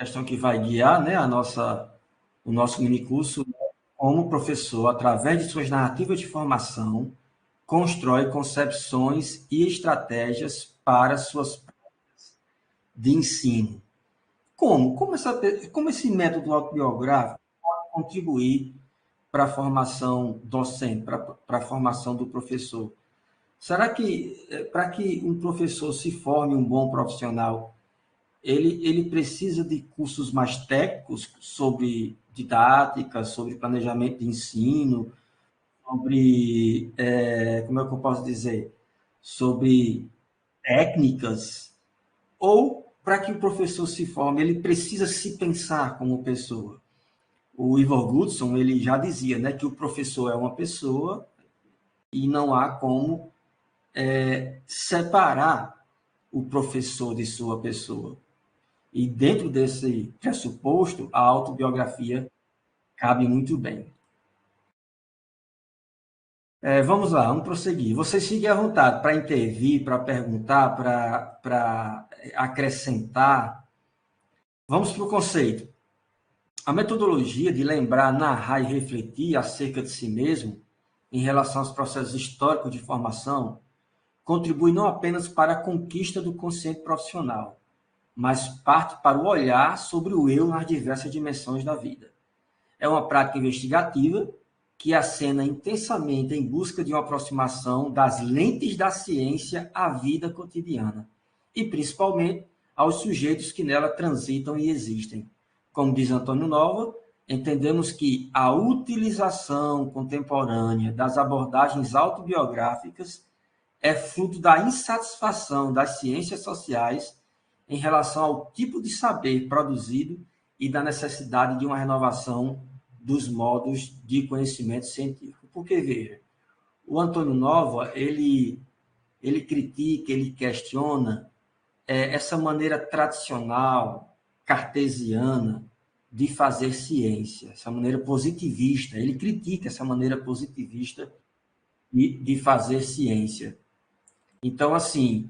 questão que vai guiar, né, o nosso minicurso, como o professor, através de suas narrativas de formação, constrói concepções e estratégias para suas práticas de ensino. Como esse método autobiográfico pode contribuir para a formação docente, para a formação do professor? Será que, para que um professor se forme um bom profissional, ele precisa de cursos mais técnicos sobre didática, sobre planejamento de ensino, sobre, como é que eu posso dizer, sobre técnicas, ou para que o professor se forme, ele precisa se pensar como pessoa? O Ivor Goodson, ele já dizia, né, que o professor é uma pessoa e não há como separar o professor de sua pessoa. E dentro desse pressuposto, a autobiografia cabe muito bem. Vamos lá, vamos prosseguir. Vocês fiquem à vontade para intervir, para perguntar, para acrescentar. Vamos para o conceito. A metodologia de lembrar, narrar e refletir acerca de si mesmo em relação aos processos históricos de formação contribui não apenas para a conquista do consciente profissional, mas parte para o olhar sobre o eu nas diversas dimensões da vida. É uma prática investigativa que acena intensamente em busca de uma aproximação das lentes da ciência à vida cotidiana e, principalmente, aos sujeitos que nela transitam e existem. Como diz Antônio Nova, entendemos que a utilização contemporânea das abordagens autobiográficas é fruto da insatisfação das ciências sociais em relação ao tipo de saber produzido e da necessidade de uma renovação dos modos de conhecimento científico. Porque, veja, o Antônio Nova, ele critica, ele questiona essa maneira tradicional, cartesiana, de fazer ciência, essa maneira positivista. Ele critica essa maneira positivista de fazer ciência. Então, assim,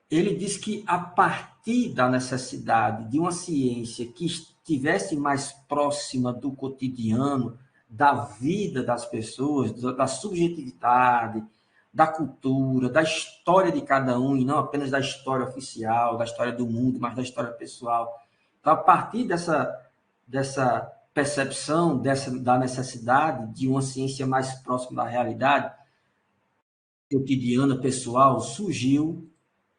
ele diz que a partir da necessidade de uma ciência que estivesse mais próxima do cotidiano, da vida das pessoas, da subjetividade, da cultura, da história de cada um, e não apenas da história oficial, da história do mundo, mas da história pessoal. Então, a partir dessa percepção, da necessidade de uma ciência mais próxima da realidade cotidiana, pessoal, surgiu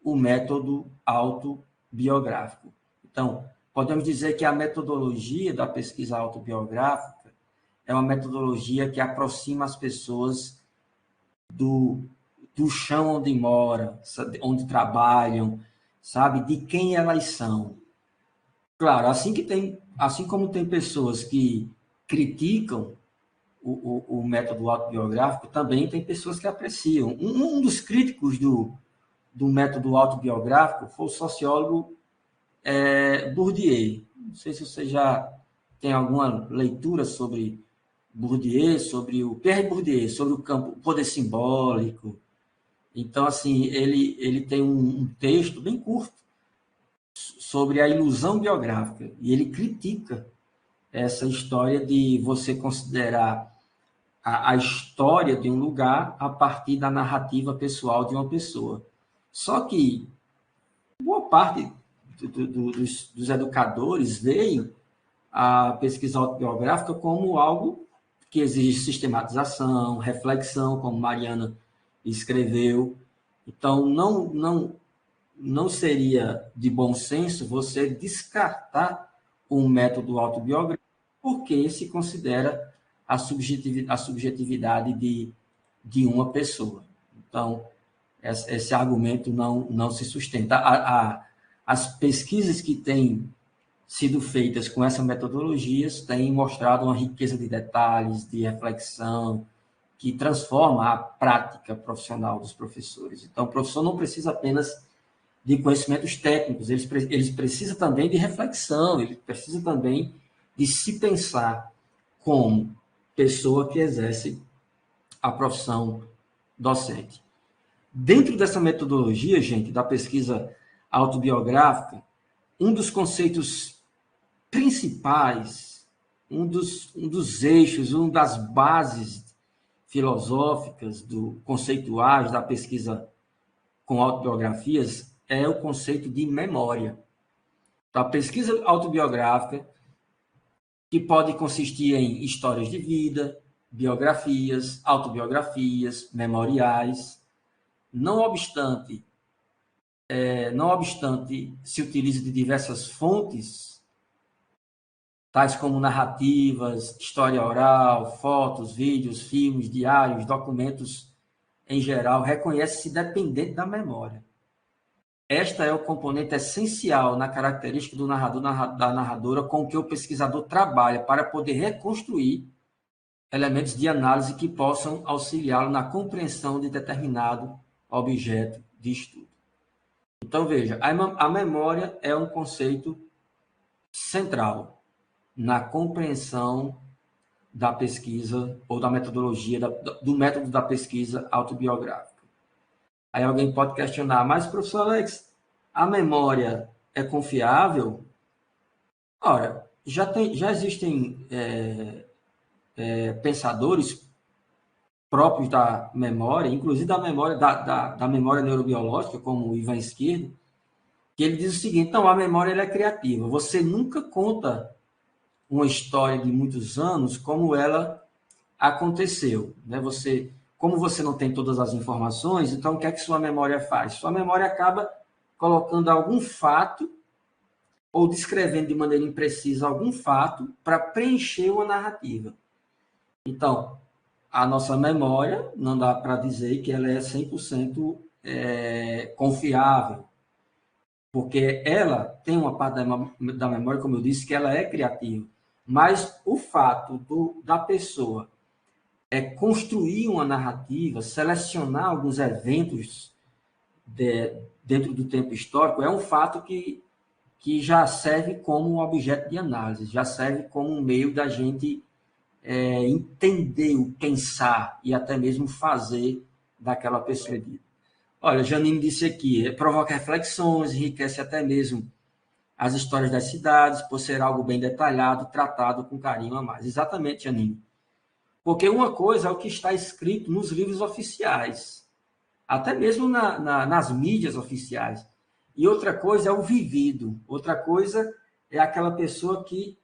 o método autobiográfico. Então, podemos dizer que a metodologia da pesquisa autobiográfica é uma metodologia que aproxima as pessoas do chão onde moram, onde trabalham, sabe, de quem elas são. Claro, assim como tem pessoas que criticam o método autobiográfico, também tem pessoas que apreciam. Um dos críticos do método autobiográfico foi o sociólogo Bourdieu. Não sei se você já tem alguma leitura sobre Bourdieu, sobre o Pierre Bourdieu, sobre o poder simbólico. Então, assim, ele tem um texto bem curto sobre a ilusão biográfica, e ele critica essa história de você considerar a história de um lugar a partir da narrativa pessoal de uma pessoa. Só que boa parte dos educadores veem a pesquisa autobiográfica como algo que exige sistematização, reflexão, como Mariana escreveu. Então, não seria de bom senso você descartar um método autobiográfico porque se considera a subjetividade de uma pessoa. Então, esse argumento não se sustenta. As pesquisas que têm sido feitas com essa metodologia têm mostrado uma riqueza de detalhes, de reflexão, que transforma a prática profissional dos professores. Então, o professor não precisa apenas de conhecimentos técnicos, eles precisam também de reflexão, ele precisa também de se pensar como pessoa que exerce a profissão docente. Dentro dessa metodologia, gente, da pesquisa autobiográfica, um dos conceitos principais, um dos eixos, uma das bases filosóficas, conceituais da pesquisa com autobiografias é o conceito de memória. Então, a pesquisa autobiográfica, que pode consistir em histórias de vida, biografias, autobiografias, memoriais, não obstante se utilize de diversas fontes, tais como narrativas, história oral, fotos, vídeos, filmes, diários, documentos em geral, reconhece-se dependente da memória. Esta é o componente essencial na característica do narrador, da narradora, com que o pesquisador trabalha para poder reconstruir elementos de análise que possam auxiliá-lo na compreensão de determinado objeto de estudo. Então, veja, a memória é um conceito central na compreensão da pesquisa ou da metodologia, do método da pesquisa autobiográfica. Aí alguém pode questionar, mas, professor Alex, a memória é confiável? Ora, já existem pensadores próprios da memória, inclusive da memória, da memória neurobiológica, como o Ivan Esquerdo, que ele diz o seguinte: não, a memória ela é criativa. Você nunca conta uma história de muitos anos como ela aconteceu, né? Como você não tem todas as informações, então o que é que sua memória faz? Sua memória acaba colocando algum fato ou descrevendo de maneira imprecisa algum fato para preencher uma narrativa. Então, a nossa memória, não dá para dizer que ela é 100% confiável, porque ela tem uma parte da memória, como eu disse, que ela é criativa. Mas o fato da pessoa construir uma narrativa, selecionar alguns eventos dentro do tempo histórico, é um fato que já serve como um objeto de análise, já serve como um meio da gente entender o pensar e até mesmo fazer daquela pessoa. Olha, Janine disse aqui, provoca reflexões, enriquece até mesmo as histórias das cidades, por ser algo bem detalhado, tratado com carinho a mais. Exatamente, Janine. Porque uma coisa é o que está escrito nos livros oficiais, até mesmo nas mídias oficiais. E outra coisa é o vivido. Outra coisa é aquela pessoa que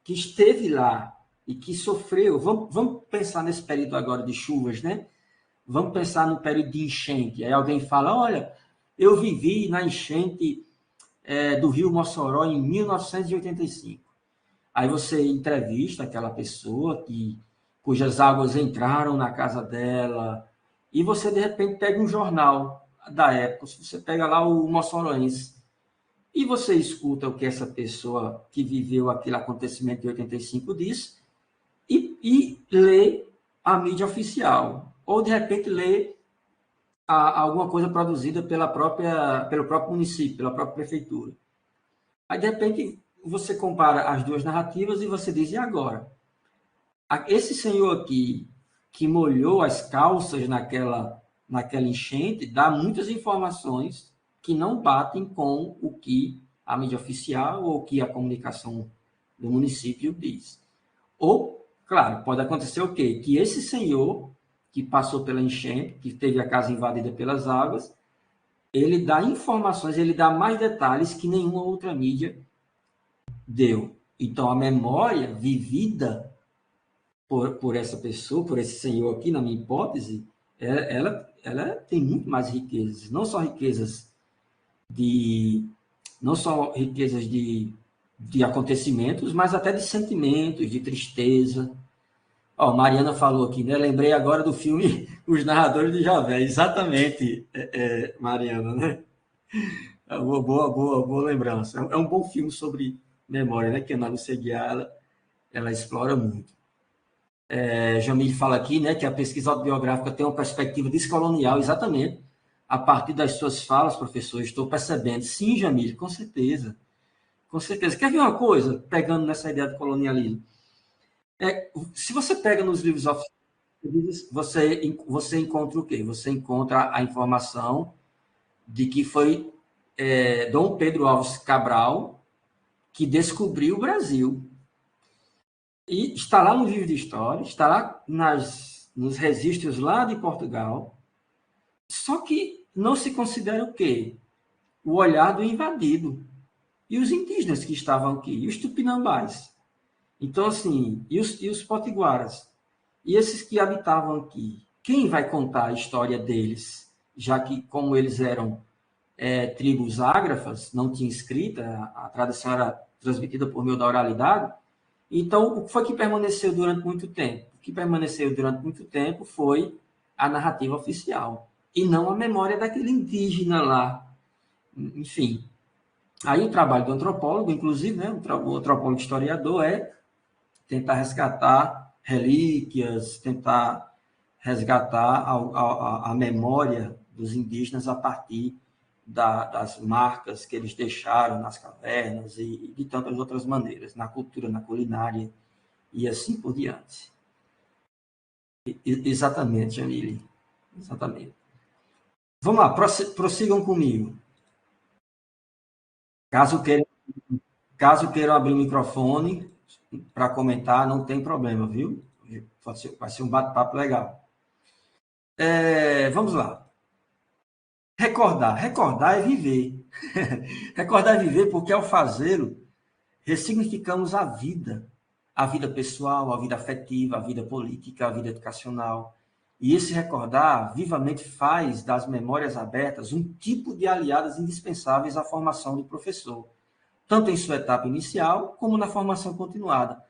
esteve lá e que sofreu. Vamos pensar nesse período agora de chuvas, né? Vamos pensar no período de enchente. Aí alguém fala, olha, eu vivi na enchente do Rio Mossoró em 1985. Aí você entrevista aquela pessoa cujas águas entraram na casa dela, e você, de repente, pega um jornal da época, você pega lá o Mossoroense, e você escuta o que essa pessoa que viveu aquele acontecimento de 85 diz, e lê a mídia oficial, ou, de repente, lê alguma coisa produzida pelo próprio município, pela própria prefeitura. Aí, de repente, você compara as duas narrativas e você diz, e agora? Esse senhor aqui, que molhou as calças naquela enchente, dá muitas informações que não batem com o que a mídia oficial ou o que a comunicação do município diz. Ou, claro, pode acontecer o quê? Que esse senhor que passou pela enchente, que teve a casa invadida pelas águas, ele dá informações, ele dá mais detalhes que nenhuma outra mídia deu. Então, a memória vivida por essa pessoa, por esse senhor aqui, na minha hipótese, ela tem muito mais riquezas, não só riquezas de acontecimentos, mas até de sentimentos, de tristeza. Mariana falou aqui, né? Lembrei agora do filme Os Narradores de Javé. Exatamente, Mariana, né? Boa lembrança. É um bom filme sobre memória, né? Que a Ana Lúcia Guiar, ela explora muito. Jamil fala aqui, né, que a pesquisa autobiográfica tem uma perspectiva descolonial, exatamente. A partir das suas falas, professor, estou percebendo. Sim, Jamil, com certeza. Com certeza. Quer ver uma coisa, pegando nessa ideia de colonialismo? Se você pega nos livros oficiais, você encontra o quê? Você encontra a informação de que foi Dom Pedro Alves Cabral que descobriu o Brasil. E está lá no livro de história, está lá nos registros lá de Portugal, só que não se considera o quê? O olhar do invadido. E os indígenas que estavam aqui, e os tupinambás. Então, assim, e os potiguaras. E esses que habitavam aqui, quem vai contar a história deles? Já que, como eles eram tribos ágrafas, não tinha escrita, a tradição era transmitida por meio da oralidade. Então, o que foi que permaneceu durante muito tempo? O que permaneceu durante muito tempo foi a narrativa oficial, e não a memória daquele indígena lá. Enfim, aí o trabalho do antropólogo, inclusive, né, o antropólogo historiador, é tentar resgatar relíquias, tentar resgatar a memória dos indígenas a partir das marcas que eles deixaram nas cavernas e de tantas outras maneiras, na cultura, na culinária e assim por diante. Exatamente, Jamile. Exatamente. Vamos lá, prossigam comigo. Caso queiram, caso queiram abrir o microfone para comentar, não tem problema, viu? Vai ser um bate-papo legal. Vamos lá. Recordar é viver. Recordar é viver porque, ao fazê-lo, ressignificamos a vida pessoal, a vida afetiva, a vida política, a vida educacional. E esse recordar vivamente faz das memórias abertas um tipo de aliadas indispensáveis à formação do professor, tanto em sua etapa inicial como na formação continuada,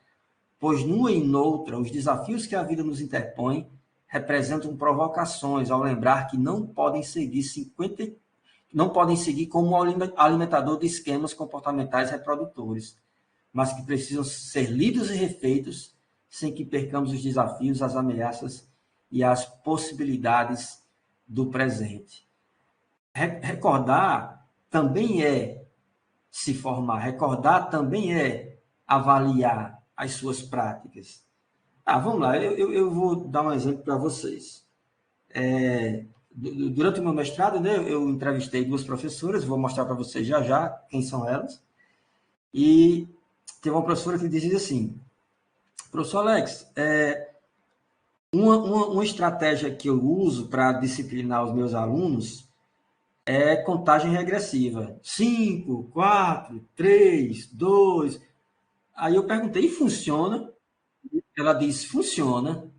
pois numa e noutra os desafios que a vida nos interpõe representam provocações ao lembrar que não podem seguir como alimentador de esquemas comportamentais reprodutores, mas que precisam ser lidos e refeitos sem que percamos os desafios, as ameaças e as possibilidades do presente. Recordar também é se formar, recordar também é avaliar as suas práticas. Vamos lá, eu vou dar um exemplo para vocês. Durante o meu mestrado, né, eu entrevistei duas professoras, vou mostrar para vocês já já quem são elas, e teve uma professora que dizia assim: professor Alex, uma estratégia que eu uso para disciplinar os meus alunos é contagem regressiva. 5, 4, 3, 2. Aí eu perguntei, e funciona? Ela disse, funciona.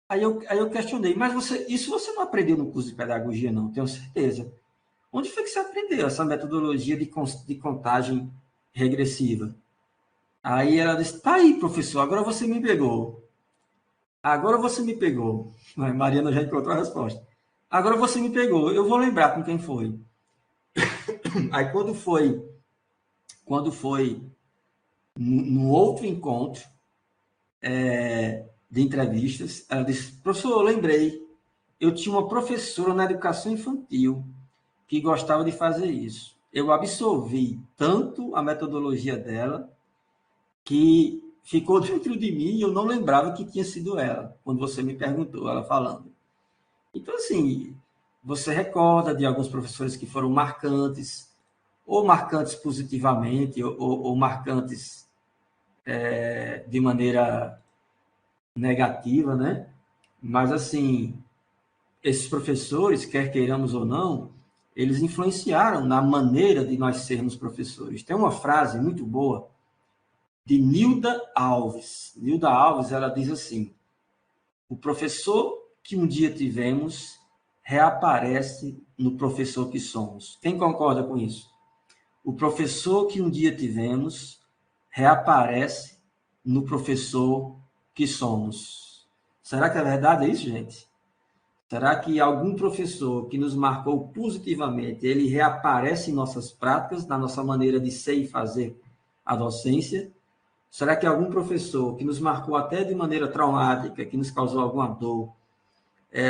Aí eu questionei, mas isso você não aprendeu no curso de pedagogia, não? Tenho certeza. Onde foi que você aprendeu essa metodologia de contagem regressiva? Aí ela disse, tá aí, professor, agora você me pegou. Agora você me pegou. A Mariana já encontrou a resposta. Agora você me pegou. Eu vou lembrar com quem foi. Aí quando foi no outro encontro de entrevistas, ela disse, professor, eu lembrei, eu tinha uma professora na educação infantil que gostava de fazer isso. Eu absorvi tanto a metodologia dela que ficou dentro de mim e eu não lembrava que tinha sido ela, quando você me perguntou, ela falando. Então, assim, você recorda de alguns professores que foram marcantes, ou marcantes positivamente, ou marcantes de maneira negativa, né? Mas, assim, esses professores, quer queiramos ou não, eles influenciaram na maneira de nós sermos professores. Tem uma frase muito boa de Nilda Alves. Nilda Alves, ela diz assim: o professor que um dia tivemos reaparece no professor que somos. Quem concorda com isso? O professor que um dia tivemos reaparece no professor que somos. Será que é verdade isso, gente? Será que algum professor que nos marcou positivamente, ele reaparece em nossas práticas, na nossa maneira de ser e fazer a docência? Será que algum professor que nos marcou até de maneira traumática, que nos causou alguma dor,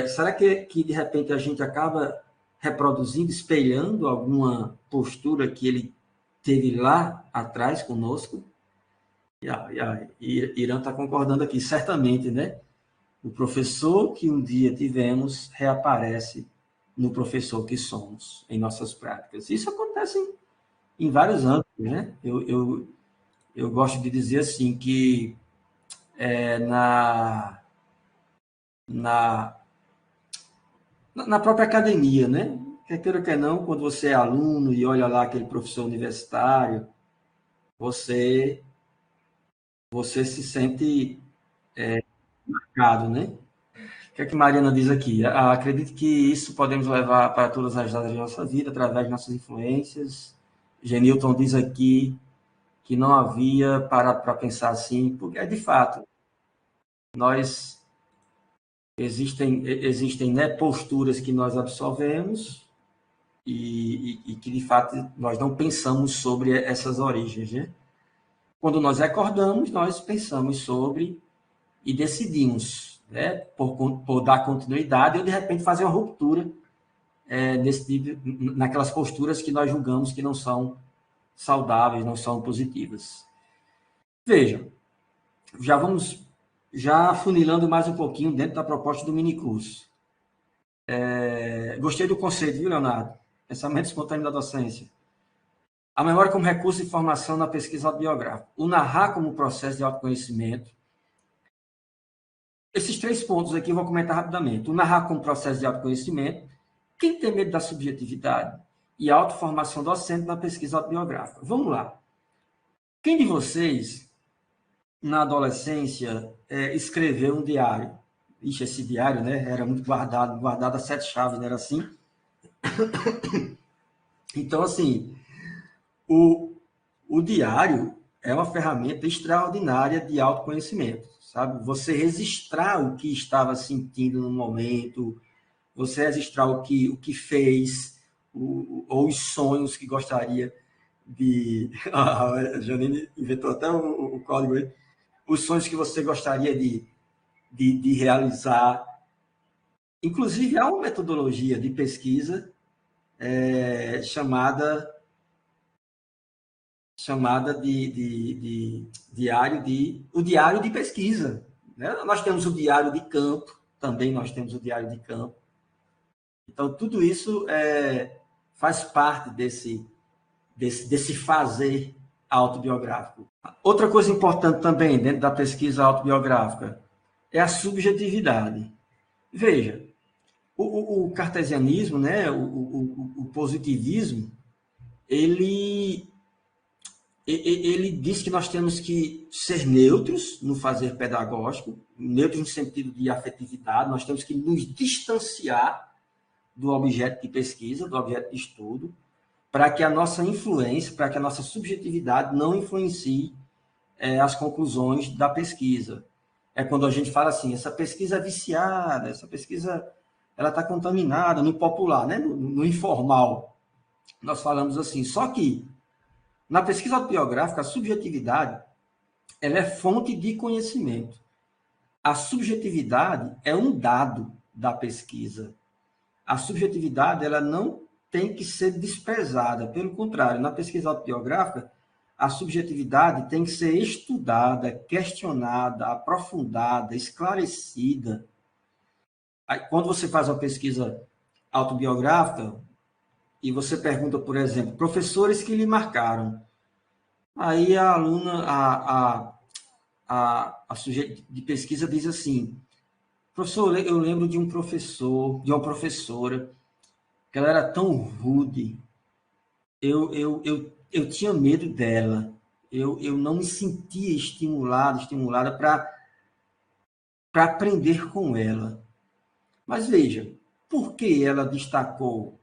será que de repente a gente acaba reproduzindo, espelhando alguma postura que ele teve lá atrás conosco? E Irã está concordando aqui, certamente, né? O professor que um dia tivemos reaparece no professor que somos, em nossas práticas. Isso acontece em vários âmbitos, né? Eu gosto de dizer assim que na, na, na própria academia, né? Quer queira, quer não, quando você é aluno e olha lá aquele professor universitário, você, você se sente marcado, né? O que é que Mariana diz aqui? Acredito que isso podemos levar para todas as áreas da nossa vida, através de nossas influências. Genilton diz aqui que não havia para pensar assim, porque é de fato, nós existem né, posturas que nós absorvemos e que de fato nós não pensamos sobre essas origens, né? Quando nós acordamos, nós pensamos sobre e decidimos, né, por dar continuidade ou de repente fazer uma ruptura naquelas posturas que nós julgamos que não são saudáveis, não são positivas. Veja, já funilando mais um pouquinho dentro da proposta do minicurso. Gostei do conceito, viu, Leonardo? Pensamento espontâneo da docência. A memória como recurso de formação na pesquisa autobiográfica. O narrar como processo de autoconhecimento. Esses 3 pontos aqui eu vou comentar rapidamente. O narrar como processo de autoconhecimento. Quem tem medo da subjetividade e a autoformação docente na pesquisa autobiográfica? Vamos lá. Quem de vocês, na adolescência, escreveu um diário? Ixi, esse diário, né, era muito guardado a 7 chaves, não era assim? Então, assim, o, o diário é uma ferramenta extraordinária de autoconhecimento, sabe? Você registrar o que estava sentindo no momento, você registrar o que fez, ou os sonhos que gostaria de... A Janine inventou até o código aí. Os sonhos que você gostaria de realizar. Inclusive, há uma metodologia de pesquisa chamada de o diário de pesquisa. Né? Nós temos o diário de campo, também nós temos o diário de campo. Então, tudo isso faz parte desse fazer autobiográfico. Outra coisa importante também dentro da pesquisa autobiográfica é a subjetividade. Veja, o cartesianismo, né, o positivismo, ele ele diz que nós temos que ser neutros no fazer pedagógico, neutros no sentido de afetividade, nós temos que nos distanciar do objeto de pesquisa, do objeto de estudo, para que a nossa influência, para que a nossa subjetividade não influencie as conclusões da pesquisa. É quando a gente fala assim, essa pesquisa é viciada, essa pesquisa ela está contaminada no popular, né? No informal. Nós falamos assim, só que na pesquisa autobiográfica, a subjetividade ela é fonte de conhecimento. A subjetividade é um dado da pesquisa. A subjetividade ela não tem que ser desprezada. Pelo contrário, na pesquisa autobiográfica, a subjetividade tem que ser estudada, questionada, aprofundada, esclarecida. Aí, quando você faz uma pesquisa autobiográfica e você pergunta, por exemplo, professores que lhe marcaram, aí a aluna, a sujeito de pesquisa diz assim, professor, eu lembro de um professor, de uma professora, que ela era tão rude, eu tinha medo dela, eu não me sentia estimulada para aprender com ela. Mas veja, por que ela destacou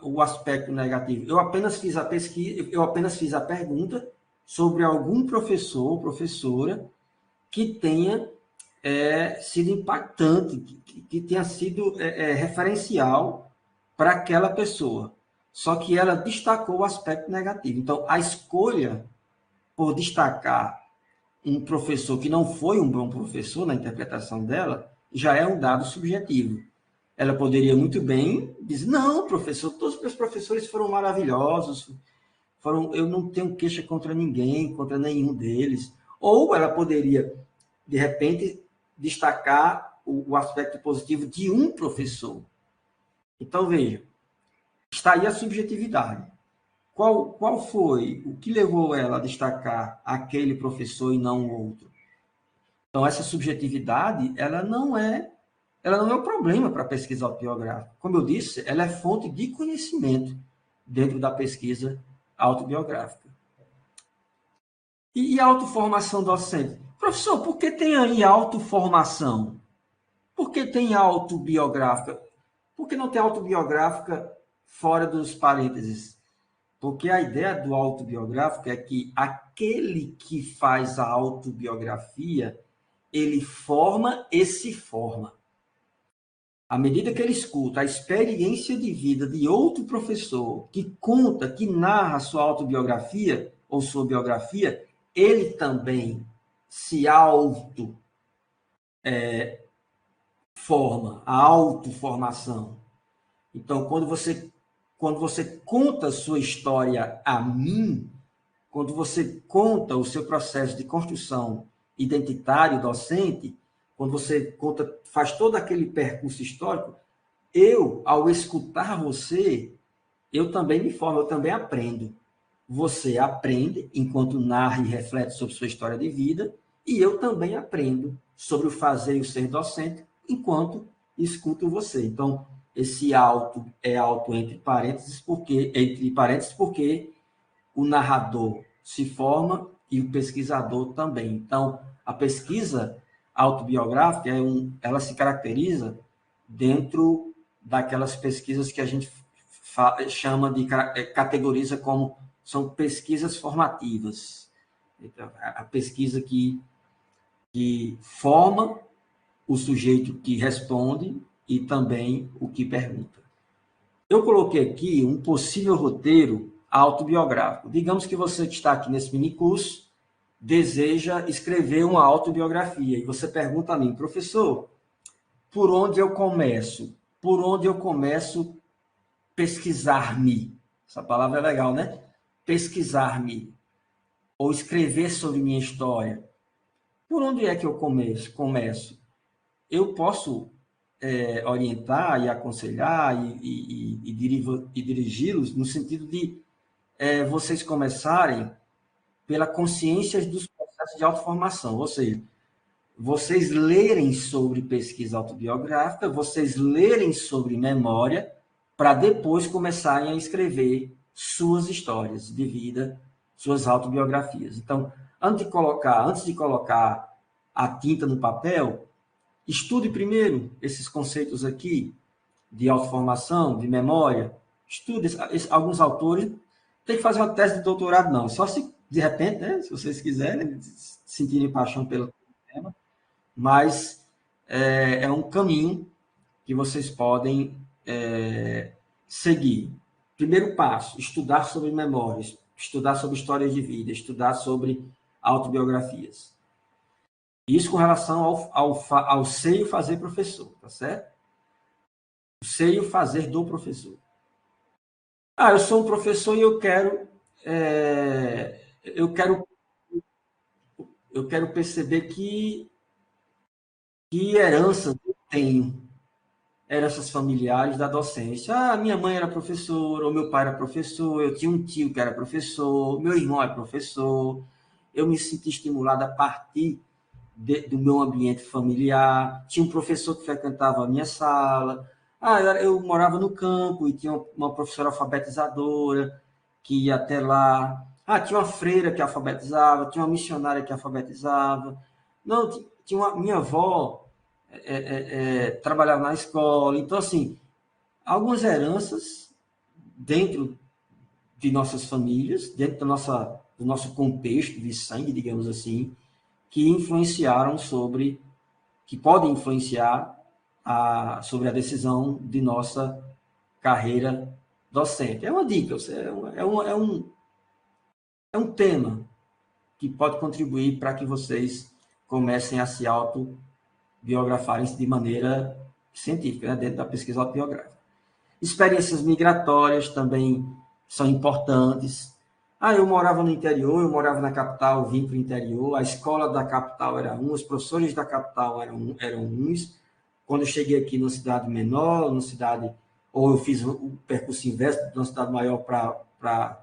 o aspecto negativo? Eu apenas fiz a pesquisa, eu apenas fiz a pergunta sobre algum professor ou professora que tenha sido impactante, que tenha sido referencial para aquela pessoa. Só que ela destacou o aspecto negativo. Então, a escolha por destacar um professor que não foi um bom professor na interpretação dela, já é um dado subjetivo. Ela poderia muito bem dizer, não, professor, todos os meus professores foram maravilhosos, eu não tenho queixa contra ninguém, contra nenhum deles. Ou ela poderia, de repente, destacar o aspecto positivo de um professor. Então, veja, está aí a subjetividade. Qual foi o que levou ela a destacar aquele professor e não o outro? Então, essa subjetividade, ela não é o problema para a pesquisa autobiográfica. Como eu disse, ela é fonte de conhecimento dentro da pesquisa autobiográfica. E autoformação docente? Professor, por que tem aí autoformação? Por que tem autobiográfica? Por que não tem autobiográfica fora dos parênteses? Porque a ideia do autobiográfico é que aquele que faz a autobiografia, ele forma e se forma. À medida que ele escuta a experiência de vida de outro professor que conta, que narra sua autobiografia ou sua biografia, ele também se forma, a autoformação. Então, quando você conta a sua história a mim, quando você conta o seu processo de construção identitário docente, quando você faz todo aquele percurso histórico, ao escutar você, eu também me formo, eu também aprendo. Você aprende enquanto narra e reflete sobre sua história de vida, e eu também aprendo sobre o fazer e o ser docente enquanto escuto você. Então, esse auto é auto entre parênteses porque o narrador se forma e o pesquisador também. Então, a pesquisa autobiográfica, ela se caracteriza dentro daquelas pesquisas que a gente categoriza como são pesquisas formativas. Então, a pesquisa que forma o sujeito que responde e também o que pergunta. Eu coloquei aqui um possível roteiro autobiográfico. Digamos que você que está aqui nesse minicurso deseja escrever uma autobiografia e você pergunta a mim, professor, por onde eu começo? Por onde eu começo pesquisar-me? Essa palavra é legal, né? Pesquisar-me ou escrever sobre minha história. Por onde é que eu começo? Eu posso orientar e aconselhar e dirigi-los no sentido de vocês começarem pela consciência dos processos de autoformação, ou seja, vocês lerem sobre pesquisa autobiográfica, vocês lerem sobre memória, para depois começarem a escrever suas histórias de vida, suas autobiografias. Então, antes de colocar a tinta no papel, estude primeiro esses conceitos aqui de autoformação, de memória. Estude alguns autores. Tem que fazer uma tese de doutorado, não. Só se, de repente, né, se vocês quiserem, sentirem paixão pelo tema. Mas é um caminho que vocês podem seguir. Primeiro passo, estudar sobre memórias, estudar sobre histórias de vida, estudar sobre autobiografias. Isso com relação ao ser e o fazer professor, tá certo? O ser e o fazer do professor. Eu sou um professor e eu quero perceber que heranças eu tenho, heranças familiares da docência. Minha mãe era professora, ou meu pai era professor, eu tinha um tio que era professor, meu irmão é professor, eu me senti estimulado a partir do meu ambiente familiar, tinha um professor que frequentava a minha sala, eu morava no campo e tinha uma professora alfabetizadora que ia até lá, tinha uma freira que alfabetizava, tinha uma missionária que alfabetizava, não, minha avó trabalhava na escola, então assim, algumas heranças dentro de nossas famílias, dentro do nosso contexto de sangue, digamos assim, que podem influenciar sobre a decisão de nossa carreira docente. É uma dica, é um tema que pode contribuir para que vocês comecem a se autobiografarem de maneira científica, né, dentro da pesquisa autobiográfica. Experiências migratórias também são importantes. Eu morava no interior, eu morava na capital, vim para o interior, a escola da capital era os professores da capital eram uns. Quando eu cheguei aqui numa cidade menor, ou eu fiz o percurso inverso de uma cidade maior para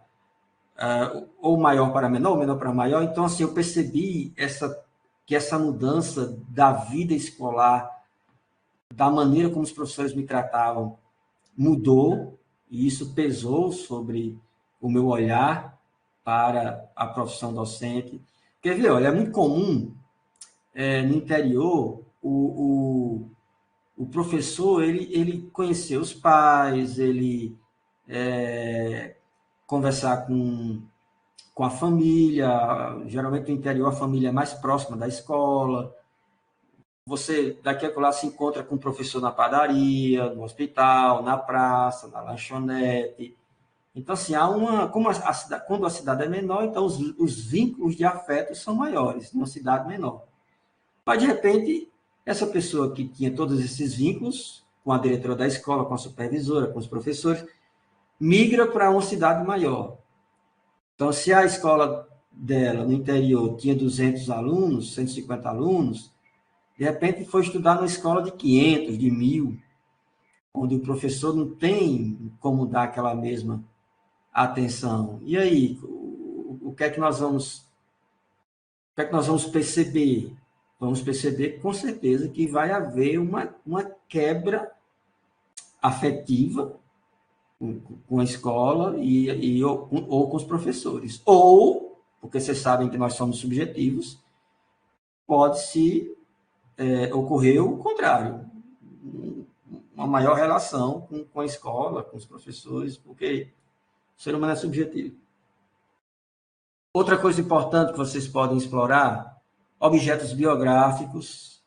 ou maior para menor, ou menor para maior. Então, assim, eu percebi que essa mudança da vida escolar, da maneira como os professores me tratavam, mudou, e isso pesou sobre o meu olhar para a profissão docente. Quer ver, olha, é muito comum no interior o professor ele conhecer os pais, ele conversar com a família, geralmente no interior a família é mais próxima da escola, você daqui a lá se encontra com o professor na padaria, no hospital, na praça, na lanchonete. Então, assim, quando a cidade é menor, então os vínculos de afeto são maiores, numa cidade menor. Mas, de repente, essa pessoa que tinha todos esses vínculos, com a diretora da escola, com a supervisora, com os professores, migra para uma cidade maior. Então, se a escola dela, no interior, tinha 200 alunos, 150 alunos, de repente foi estudar numa escola de 500, de 1.000, onde o professor não tem como dar aquela mesma atenção. E aí, o que é que nós vamos perceber? Vamos perceber com certeza que vai haver uma quebra afetiva com a escola ou com os professores. Ou, porque vocês sabem que nós somos subjetivos, pode-se ocorrer o contrário, uma maior relação com a escola, com os professores, porque o ser humano é subjetivo. Outra coisa importante que vocês podem explorar, objetos biográficos,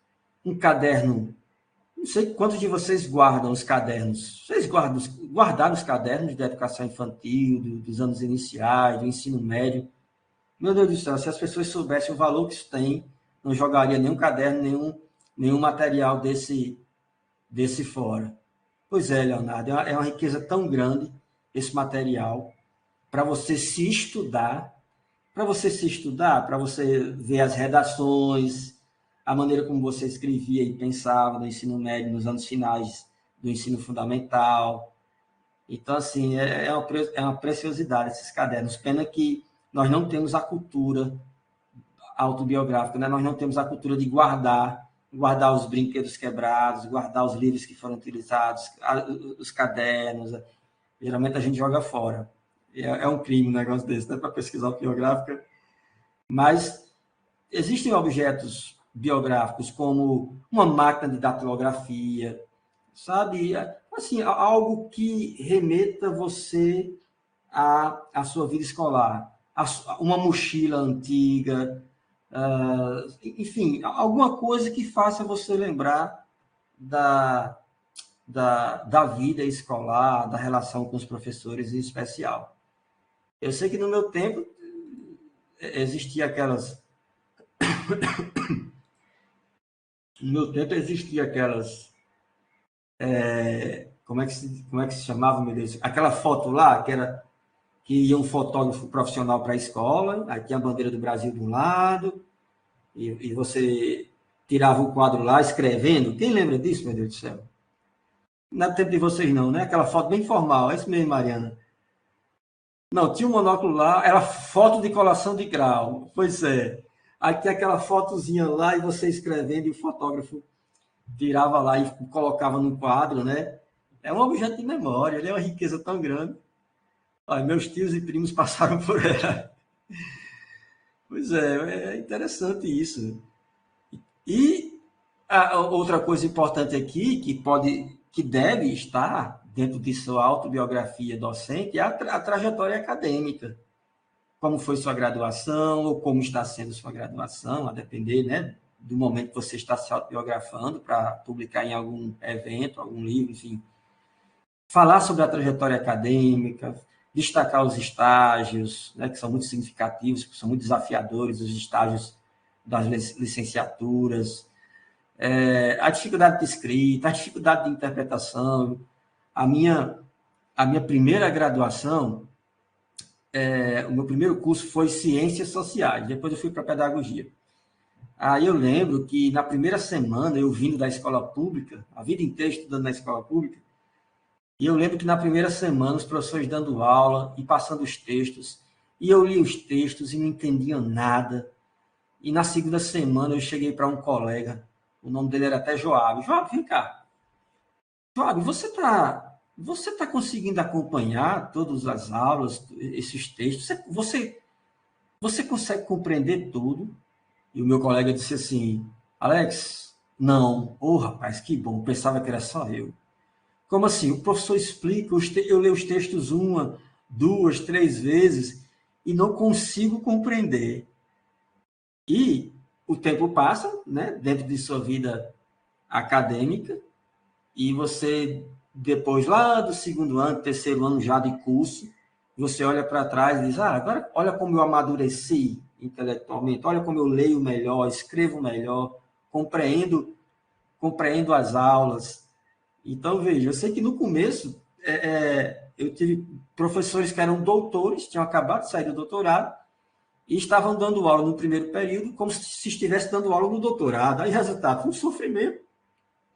um caderno. Não sei quantos de vocês guardam os cadernos. Vocês guardaram os cadernos da educação infantil, dos anos iniciais, do ensino médio? Meu Deus do céu, se as pessoas soubessem o valor que isso tem, não jogaria nenhum caderno, nenhum material desse fora. Pois é, Leonardo, é uma riqueza tão grande esse material para você se estudar, para você ver as redações, a maneira como você escrevia e pensava no ensino médio, nos anos finais do ensino fundamental. Então, assim, é uma preciosidade esses cadernos. Pena que nós não temos a cultura autobiográfica, né? Nós não temos a cultura de guardar os brinquedos quebrados, guardar os livros que foram utilizados, os cadernos. Geralmente a gente joga fora. É um crime um negócio desse, né? Para pesquisa autobiográfica. Mas existem objetos biográficos como uma máquina de datilografia, sabe? Assim, algo que remeta você à sua vida escolar. Uma mochila antiga, enfim, alguma coisa que faça você lembrar da vida escolar, da relação com os professores em especial. Eu sei que no meu tempo existia aquelas. No meu tempo existia aquelas. Como é que se chamava, meu Deus? Aquela foto lá, que ia um fotógrafo profissional para a escola, aí tinha a bandeira do Brasil de um lado, e você tirava o quadro lá escrevendo. Quem lembra disso, meu Deus do céu? Não é tempo de vocês não, né? Aquela foto bem formal, é isso mesmo, Mariana. Não, tinha um monóculo lá, era foto de colação de grau. Pois é. Aí tinha aquela fotozinha lá e você escrevendo e o fotógrafo tirava lá e colocava no quadro, né? É um objeto de memória, ele é uma riqueza tão grande. Olha, meus tios e primos passaram por ela. Pois é interessante isso. E outra coisa importante aqui, que deve estar dentro de sua autobiografia docente, é a trajetória acadêmica. Como foi sua graduação, ou como está sendo sua graduação, a depender, né, do momento que você está se autobiografando para publicar em algum evento, algum livro, enfim. Falar sobre a trajetória acadêmica, destacar os estágios, né, que são muito significativos, que são muito desafiadores, os estágios das licenciaturas, a dificuldade de escrita, a dificuldade de interpretação. A minha primeira graduação, o meu primeiro curso foi Ciências Sociais, depois eu fui para Pedagogia. Aí eu lembro que na primeira semana, eu vindo da escola pública, a vida inteira estudando na escola pública, e eu lembro que na primeira semana, os professores dando aula e passando os textos, E eu li os textos e não entendia nada. E na segunda semana eu cheguei para um colega, o nome dele era até Joab. Joab, vem cá. Joab, você tá conseguindo acompanhar todas as aulas, esses textos? Você consegue compreender tudo? E o meu colega disse assim, Alex, não. Oh, rapaz, que bom, pensava que era só eu. Como assim? O professor explica, eu leio os textos uma, duas, três vezes e não consigo compreender. E o tempo passa, né, dentro de sua vida acadêmica, e você, depois lá do segundo ano, terceiro ano já de curso, você olha para trás e diz, agora olha como eu amadureci intelectualmente, olha como eu leio melhor, escrevo melhor, compreendo as aulas. Então, veja, eu sei que no começo eu tive professores que eram doutores, tinham acabado de sair do doutorado, e estavam dando aula no primeiro período como se estivesse dando aula no doutorado. Aí, resultado, foi um sofrimento.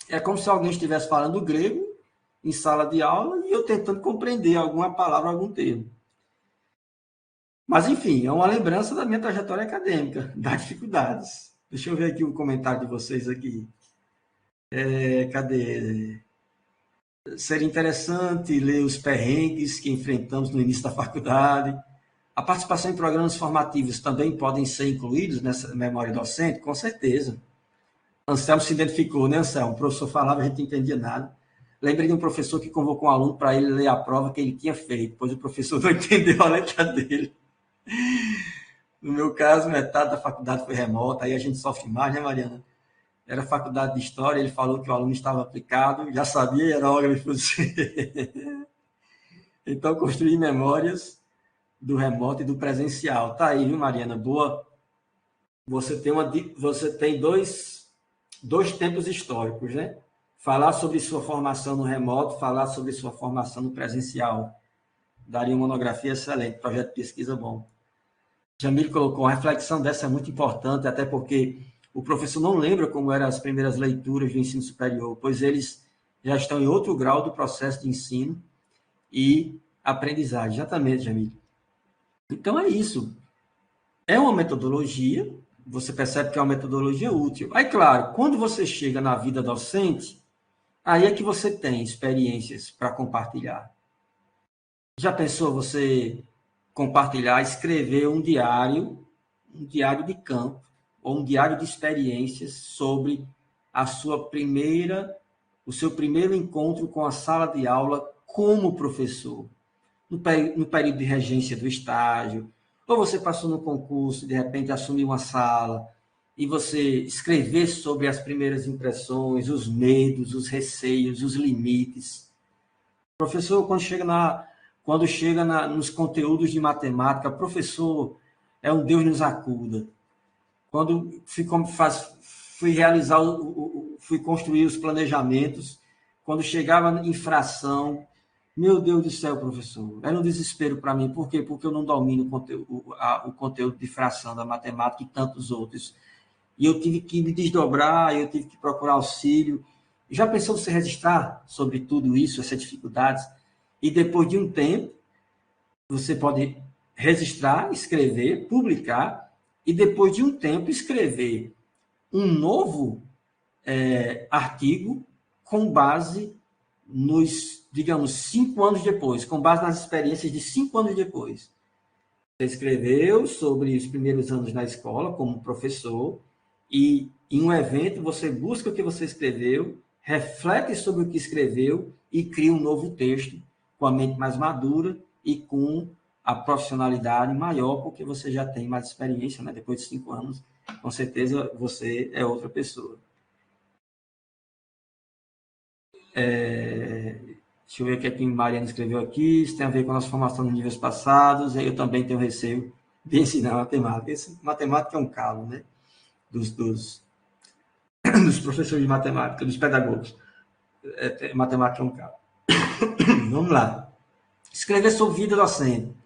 É como se alguém estivesse falando grego em sala de aula e eu tentando compreender alguma palavra, algum termo. Mas, enfim, é uma lembrança da minha trajetória acadêmica, das dificuldades. Deixa eu ver aqui um comentário de vocês aqui. Cadê? Seria interessante ler os perrengues que enfrentamos no início da faculdade. A participação em programas formativos também podem ser incluídos nessa memória docente? Com certeza. Anselmo se identificou, né, Anselmo? O professor falava, a gente não entendia nada. Lembrei de um professor que convocou um aluno para ele ler a prova que ele tinha feito, pois o professor não entendeu a letra dele. No meu caso, metade da faculdade foi remota, aí a gente sofre mais, né, Mariana? Era faculdade de História, ele falou que o aluno estava aplicado, já sabia, era hora de fazer. Então, construir memórias do remoto e do presencial. Tá aí, viu, Mariana? Boa. Você tem dois tempos históricos, né? Falar sobre sua formação no remoto, falar sobre sua formação no presencial. Daria uma monografia excelente, projeto de pesquisa bom. Jamil colocou, uma reflexão dessa é muito importante, até porque o professor não lembra como eram as primeiras leituras do ensino superior, pois eles já estão em outro grau do processo de ensino e aprendizagem. Exatamente, Jamil. Então é isso. É uma metodologia, você percebe que é uma metodologia útil. Aí, claro, quando você chega na vida docente, aí é que você tem experiências para compartilhar. Já pensou você compartilhar, escrever um diário de campo, ou um diário de experiências sobre o seu primeiro encontro com a sala de aula como professor, no período de regência do estágio, ou você passou no concurso, de repente assumiu uma sala, e você escrever sobre as primeiras impressões, os medos, os receios, os limites. Professor, quando chega nos conteúdos de matemática, professor é um Deus nos acuda. Quando fui construir os planejamentos, quando chegava em fração, meu Deus do céu, professor, era um desespero para mim. Por quê? Porque eu não domino o conteúdo de fração da matemática e tantos outros. E eu tive que me desdobrar, eu tive que procurar auxílio. Já pensou você registrar sobre tudo isso, essas dificuldades? E depois de um tempo, você pode registrar, escrever, publicar, e depois de um tempo escrever um novo artigo com base nos, digamos, 5 anos depois, com base nas experiências de 5 anos depois. Você escreveu sobre os primeiros anos na escola como professor, e em um evento você busca o que você escreveu, reflete sobre o que escreveu e cria um novo texto com a mente mais madura e com a profissionalidade maior, porque você já tem mais experiência, né? Depois de 5 anos, com certeza você é outra pessoa. Deixa eu ver o que a Mariana escreveu aqui. Isso tem a ver com a nossa formação nos níveis passados. Eu também tenho receio de ensinar matemática. Matemática é um calo, né? Dos professores de matemática, dos pedagogos. Matemática é um calo. Vamos lá. Escrever sobre vida docente.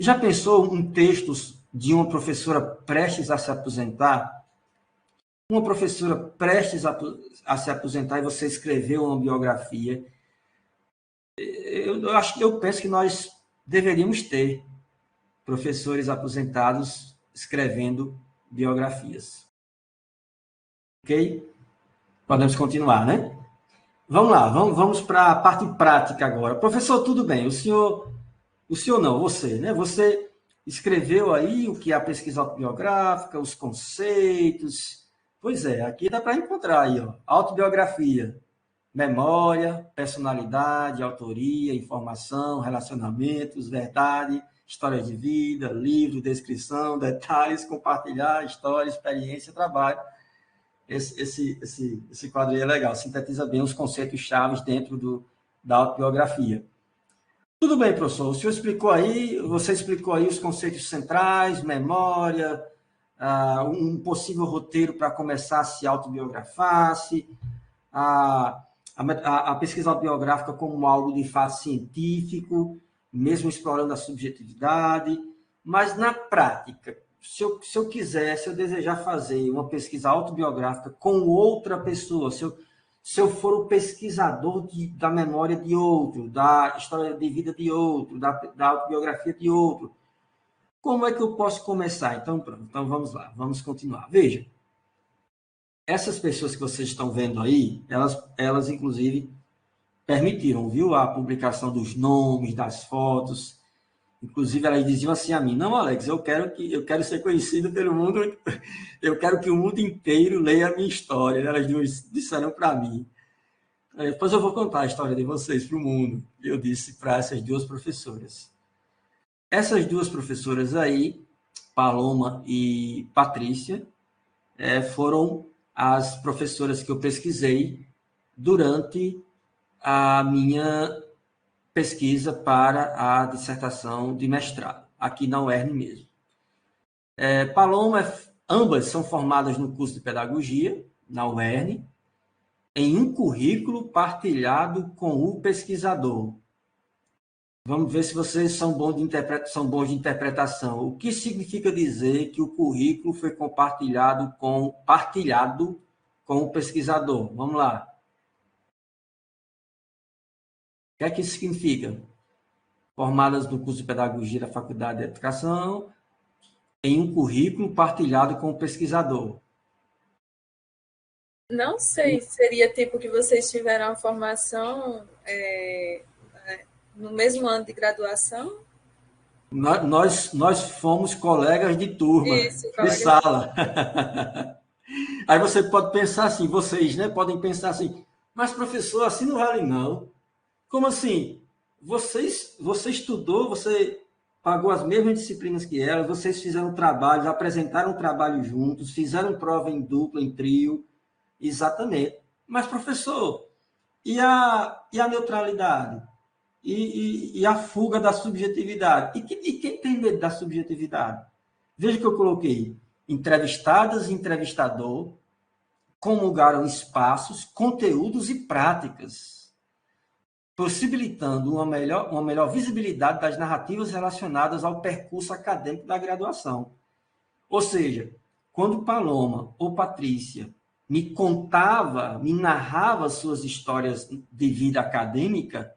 Já pensou um texto de uma professora prestes a se aposentar? Uma professora prestes a se aposentar e você escreveu uma biografia? Eu penso que nós deveríamos ter. professores aposentados escrevendo biografias. Ok? Podemos continuar, né? Vamos lá, vamos para a parte prática agora. Professor, tudo bem, o senhor não, você, né? Você escreveu aí o que é a pesquisa autobiográfica, os conceitos. Pois é, aqui dá para encontrar aí, ó, autobiografia, memória, personalidade, autoria, informação, relacionamentos, verdade, história de vida, livro, descrição, detalhes, compartilhar, história, experiência, trabalho. Esse quadro aí é legal, sintetiza bem os conceitos chaves dentro da autobiografia. Tudo bem, professor, o senhor explicou aí, você explicou aí os conceitos centrais, memória, um possível roteiro para começar a se autobiografar-se, a pesquisa autobiográfica como algo de fato científico, mesmo explorando a subjetividade, mas na prática, se eu quiser, se eu desejar fazer uma pesquisa autobiográfica com outra pessoa, se eu for o pesquisador da memória de outro, da história de vida de outro, da autobiografia de outro, como é que eu posso começar? Então, pronto, então vamos lá, vamos continuar. Veja, essas pessoas que vocês estão vendo aí, elas inclusive permitiram, viu, a publicação dos nomes, das fotos. Inclusive, elas diziam assim a mim: não, Alex, eu quero ser conhecido pelo mundo, eu quero que o mundo inteiro leia a minha história. Elas disseram para mim. Depois eu vou contar a história de vocês para o mundo. Eu disse para essas duas professoras. Essas duas professoras aí, Paloma e Patrícia, foram as professoras que eu pesquisei durante a minha pesquisa para a dissertação de mestrado, aqui na UERN mesmo. Paloma, ambas são formadas no curso de pedagogia, na UERN, em um currículo partilhado com o pesquisador. Vamos ver se vocês são bons de interpretação. O que significa dizer que o currículo foi partilhado com o pesquisador? Vamos lá. O que é que isso significa? Formadas no curso de pedagogia da Faculdade de Educação, em um currículo partilhado com o pesquisador. Não sei, seria tipo que vocês tiveram a formação no mesmo ano de graduação? Nós fomos colegas de turma, Isso, de colega. sala. Aí você pode pensar assim, vocês, né, podem pensar assim, mas professor, assim não vale não. Como assim? Você estudou, você pagou as mesmas disciplinas que elas, vocês fizeram trabalhos, apresentaram trabalho juntos, fizeram prova em dupla, em trio, exatamente. Mas, professor, e a neutralidade? E a fuga da subjetividade? E quem tem medo da subjetividade? Veja que eu coloquei entrevistadas e entrevistador comungaram espaços, conteúdos e práticas, possibilitando uma melhor visibilidade das narrativas relacionadas ao percurso acadêmico da graduação. Ou seja, quando Paloma ou Patrícia me narrava suas histórias de vida acadêmica,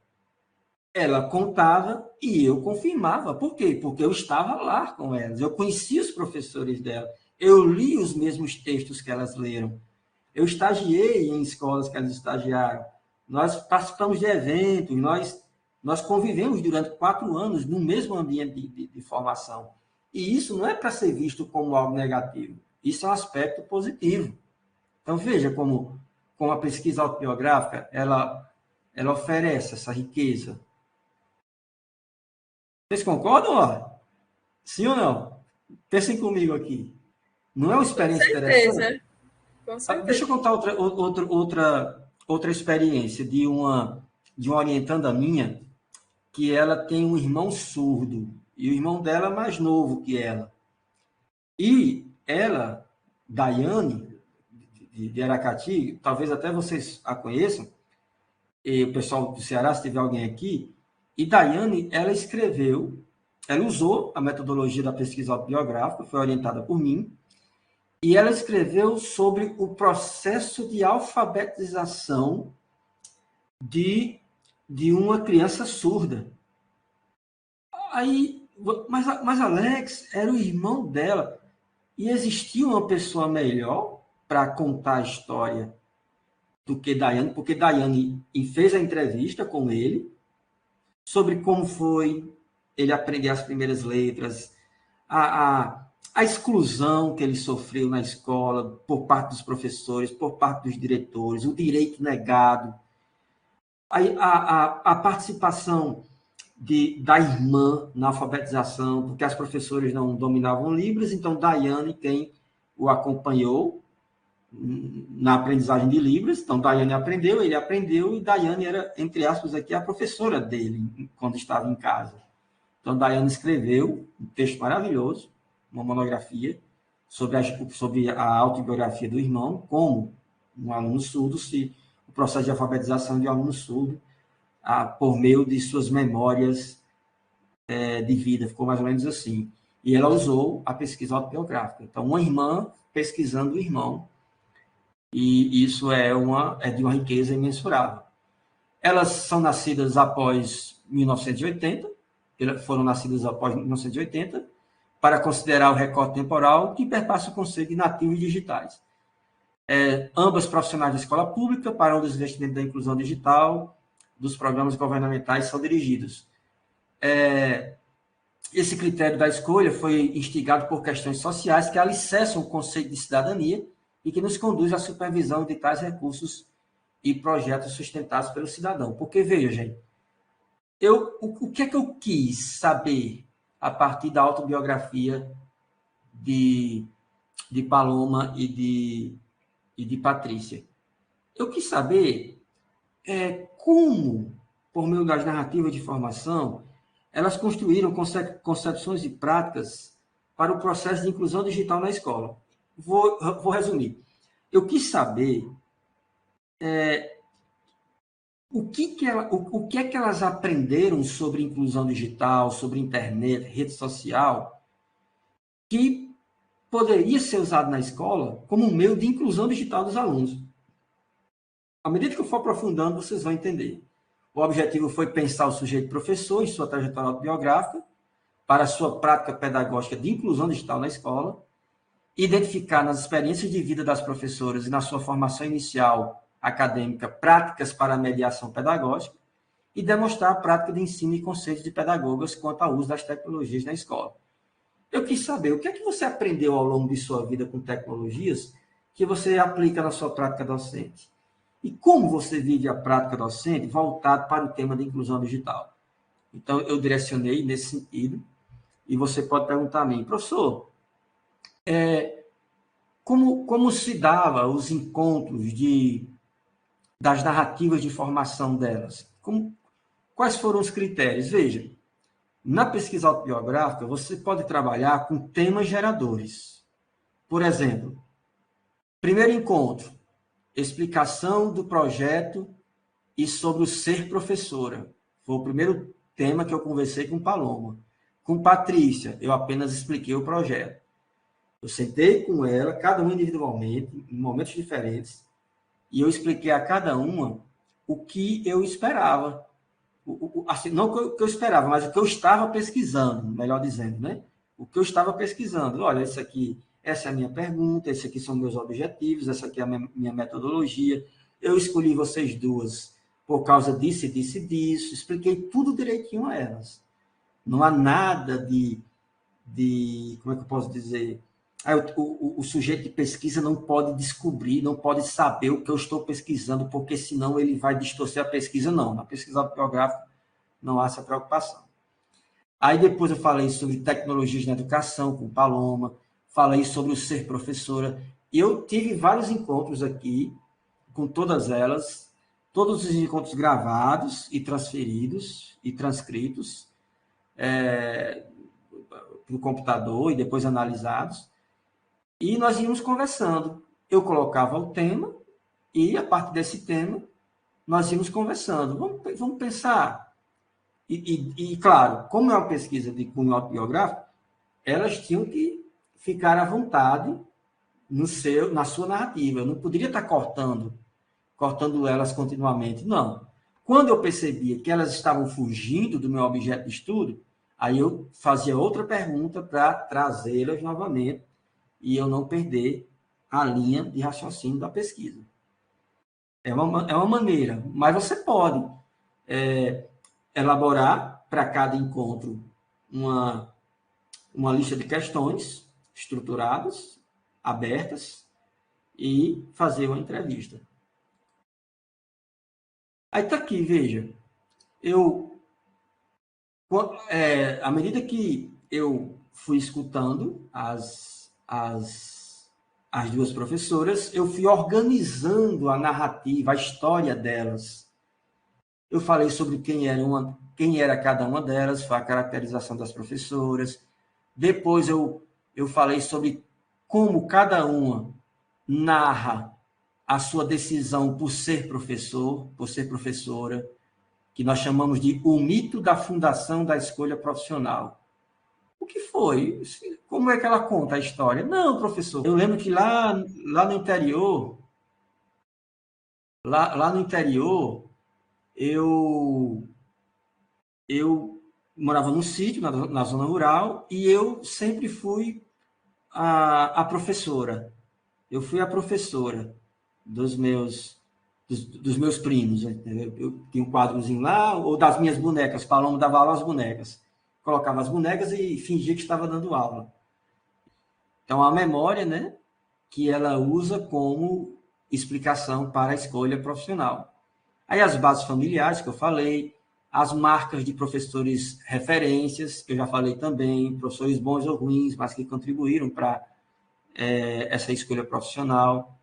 ela contava e eu confirmava. Por quê? Porque eu estava lá com elas, eu conhecia os professores dela, eu li os mesmos textos que elas leram, eu estagiei em escolas que elas estagiaram, nós participamos de eventos, nós convivemos durante 4 anos no mesmo ambiente de formação. E isso não é para ser visto como algo negativo, isso é um aspecto positivo. Então, veja como a pesquisa autobiográfica, ela oferece essa riqueza. Vocês concordam? Ó? Sim ou não? Pensem comigo aqui. Não é uma experiência interessante? Com Deixa certeza. eu contar outra experiência de uma orientanda minha, que ela tem um irmão surdo, e o irmão dela é mais novo que ela. E ela, Daiane, de Aracati, talvez até vocês a conheçam, e o pessoal do Ceará, se tiver alguém aqui, e Daiane, ela usou a metodologia da pesquisa autobiográfica, foi orientada por mim, e ela escreveu sobre o processo de alfabetização de uma criança surda. Aí Mas Alex era o irmão dela. E existia uma pessoa melhor para contar a história do que Daiane, porque Daiane fez a entrevista com ele sobre como foi ele aprender as primeiras letras, a exclusão que ele sofreu na escola por parte dos professores, por parte dos diretores, o direito negado, a participação da irmã na alfabetização, porque as professoras não dominavam Libras, então Daiane, quem o acompanhou na aprendizagem de Libras, então Daiane aprendeu, ele aprendeu, e Daiane era, entre aspas, aqui, a professora dele, quando estava em casa. Então Daiane escreveu um texto maravilhoso, uma monografia, sobre a autobiografia do irmão, como um aluno surdo, se o processo de alfabetização de um aluno surdo, por meio de suas memórias de vida, ficou mais ou menos assim. E ela usou a pesquisa autobiográfica. Então, uma irmã pesquisando o irmão, e isso é de uma riqueza imensurável. Elas são nascidas após 1980, foram nascidas após 1980, para considerar o recorte temporal que perpassa o conceito de nativos digitais. Ambas profissionais de escola pública, para onde os investimentos da inclusão digital dos programas governamentais são dirigidos. Esse critério da escolha foi instigado por questões sociais que alicerçam o conceito de cidadania e que nos conduz à supervisão de tais recursos e projetos sustentados pelo cidadão. Porque, veja, gente, o que é que eu quis saber a partir da autobiografia de Paloma e de Patrícia? Eu quis saber como, por meio das narrativas de formação, elas construíram concepções e práticas para o processo de inclusão digital na escola. Vou resumir. Eu quis saber o que é que elas aprenderam sobre inclusão digital, sobre internet, rede social, que poderia ser usado na escola como um meio de inclusão digital dos alunos. À medida que eu for aprofundando, vocês vão entender. O objetivo foi pensar o sujeito professor em sua trajetória autobiográfica para a sua prática pedagógica de inclusão digital na escola, identificar nas experiências de vida das professoras e na sua formação inicial acadêmica práticas para a mediação pedagógica e demonstrar a prática de ensino e conceitos de pedagogas quanto ao uso das tecnologias na escola. Eu quis saber o que é que você aprendeu ao longo de sua vida com tecnologias que você aplica na sua prática docente. E como você vive a prática docente voltado para o tema da inclusão digital. Então, eu direcionei nesse sentido, e você pode perguntar a mim, professor, como se dava os encontros das narrativas de formação delas? Quais foram os critérios? Veja, na pesquisa autobiográfica, você pode trabalhar com temas geradores. Por exemplo, primeiro encontro, explicação do projeto e sobre o ser professora. Foi o primeiro tema que eu conversei com Paloma. Com Patrícia, eu apenas expliquei o projeto. Eu sentei com ela, cada uma individualmente, em momentos diferentes, e eu expliquei a cada uma o que eu esperava. Assim, não o que eu esperava, mas o que eu estava pesquisando, melhor dizendo, né? O que eu estava pesquisando. Olha, essa é a minha pergunta, esses aqui são meus objetivos, essa aqui é a minha metodologia. Eu escolhi vocês duas por causa disso, disso. Expliquei tudo direitinho a elas. Não há nada como é que eu posso dizer? O sujeito de pesquisa não pode descobrir, não pode saber o que eu estou pesquisando, porque senão ele vai distorcer a pesquisa. Não, na pesquisa autobiográfica não há essa preocupação. Aí depois eu falei sobre tecnologias na educação com Paloma, falei sobre o ser professora. Eu tive vários encontros aqui com todas elas, todos os encontros gravados e transferidos e transcritos para o computador e depois analisados. E nós íamos conversando. Eu colocava o tema e, a partir desse tema, nós íamos conversando. Vamos pensar. E, claro, como é uma pesquisa de cunho autobiográfico, elas tinham que ficar à vontade na sua narrativa. Eu não poderia estar cortando elas continuamente. Não. Quando eu percebia que elas estavam fugindo do meu objeto de estudo, Aí eu fazia outra pergunta para trazê-las novamente e eu não perder a linha de raciocínio da pesquisa. É uma maneira, mas você pode elaborar para cada encontro uma lista de questões estruturadas, abertas, e fazer uma entrevista. Aí está aqui, veja. À medida que eu fui escutando as duas professoras, eu fui organizando a narrativa, a história delas. Eu falei sobre quem era cada uma delas, foi a caracterização das professoras. Depois eu falei sobre como cada uma narra a sua decisão por ser professor, por ser professora, que nós chamamos de o mito da fundação da escolha profissional. O que foi? Como é que ela conta a história? Não, professor, eu lembro que lá no interior, eu morava num sítio, na zona rural, e eu sempre fui a professora. Eu fui a professora dos meus primos. Eu tinha um quadrozinho lá, ou das minhas bonecas. Paloma dava aula às bonecas. Colocava as bonecas e fingia que estava dando aula. Então, a memória, né, que ela usa como explicação para a escolha profissional. Aí as bases familiares, que eu falei, as marcas de professores referências, que eu já falei também, professores bons ou ruins, mas que contribuíram para essa escolha profissional.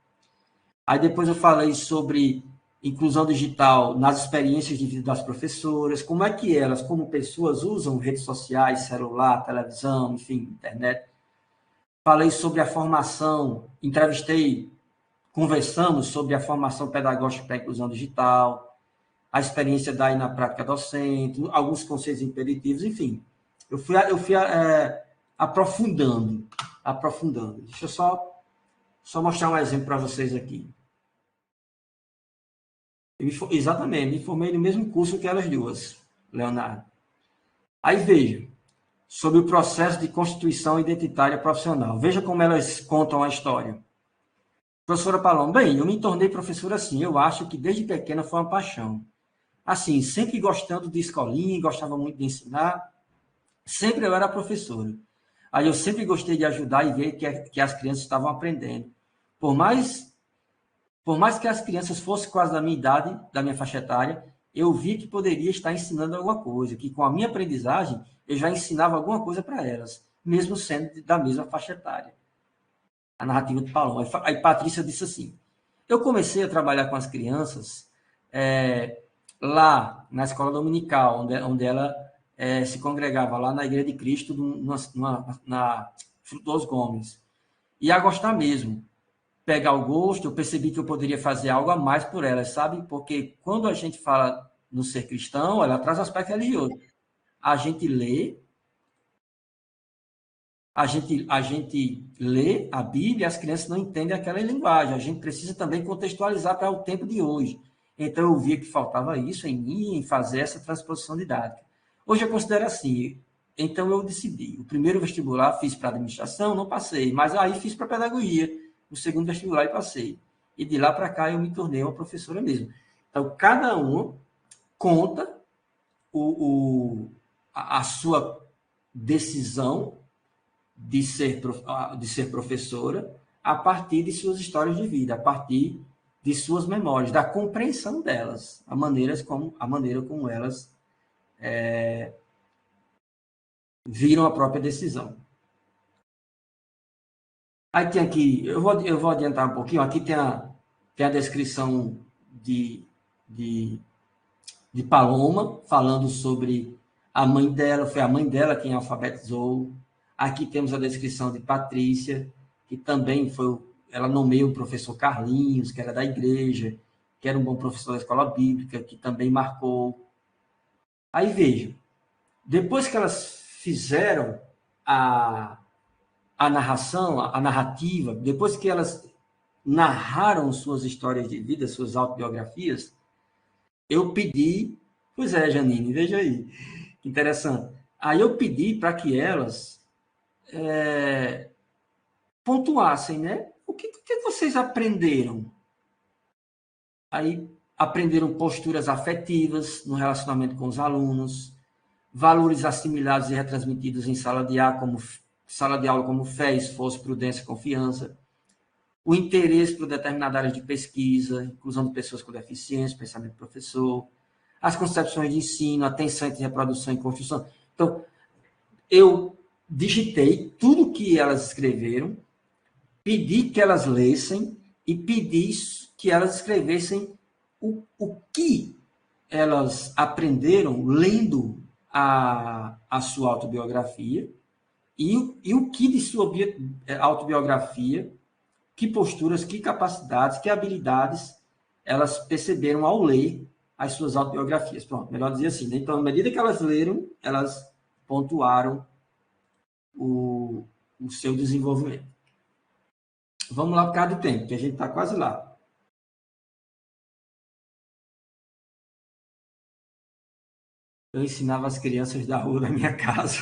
Aí depois eu falei sobre inclusão digital nas experiências de vida das professoras, como é que elas, como pessoas, usam redes sociais, celular, televisão, enfim, internet. Falei sobre a formação, conversamos sobre a formação pedagógica para a inclusão digital, a experiência daí na prática docente, alguns conceitos imperativos, enfim. Eu fui aprofundando. Deixa eu só mostrar um exemplo para vocês aqui. Exatamente, me formei no mesmo curso que elas duas, Leonardo. Aí veja, sobre o processo de constituição identitária profissional. Veja como elas contam a história. Professora Paloma, bem, eu me tornei professora assim, eu acho que desde pequena foi uma paixão. Assim, sempre gostando de escolinha, gostava muito de ensinar, sempre eu era professora. Aí eu sempre gostei de ajudar e ver que as crianças estavam aprendendo. Por mais que as crianças fossem quase da minha idade, da minha faixa etária, eu vi que poderia estar ensinando alguma coisa, que com a minha aprendizagem eu já ensinava alguma coisa para elas, mesmo sendo da mesma faixa etária. A narrativa de Paloma. Aí Patrícia disse assim, eu comecei a trabalhar com as crianças lá na escola dominical, onde ela se congregava, lá na Igreja de Cristo, na Frutuoso Gomes. E a gostar mesmo. Pegar o gosto, eu percebi que eu poderia fazer algo a mais por elas, sabe? Porque quando a gente fala no ser cristão, ela traz aspecto religioso. A gente lê a Bíblia e as crianças não entendem aquela linguagem. A gente precisa também contextualizar para o tempo de hoje. Então, eu via que faltava isso em mim, em fazer essa transposição didática. Hoje eu considero assim. Então, eu decidi. O primeiro vestibular fiz para administração, não passei. Mas aí fiz para pedagogia. O segundo vestibular e passei. E de lá para cá eu me tornei uma professora mesmo. Então, cada um conta a sua decisão de ser professora a partir de suas histórias de vida, a partir de suas memórias, da compreensão delas, a maneira como elas viram a própria decisão. Aí tem aqui, eu vou adiantar um pouquinho, aqui tem a descrição de Paloma, falando sobre a mãe dela, foi a mãe dela quem alfabetizou. Aqui temos a descrição de Patrícia, que também ela nomeou o professor Carlinhos, que era da igreja, que era um bom professor da escola bíblica, que também marcou. Aí veja, depois que elas fizeram a narração, a narrativa, depois que elas narraram suas histórias de vida, suas autobiografias, eu pedi, pois é, Janine, veja aí, que interessante, Aí eu pedi para que elas pontuassem, né? O que vocês aprenderam? Aí aprenderam posturas afetivas no relacionamento com os alunos, valores assimilados e retransmitidos em sala de aula como fé, esforço, prudência, confiança, o interesse por determinada área de pesquisa, inclusão de pessoas com deficiência, pensamento do professor, as concepções de ensino, atenção entre reprodução e construção. Então, eu digitei tudo que elas escreveram, pedi que elas lessem e pedi que elas escrevessem o que elas aprenderam lendo a sua autobiografia e o que de sua autobiografia, que posturas, que capacidades, que habilidades elas perceberam ao ler as suas autobiografias. Pronto, melhor dizer assim, né? Então, à medida que elas leram, elas pontuaram o seu desenvolvimento. Vamos lá por causa do tempo, que a gente está quase lá. Eu ensinava as crianças da rua da minha casa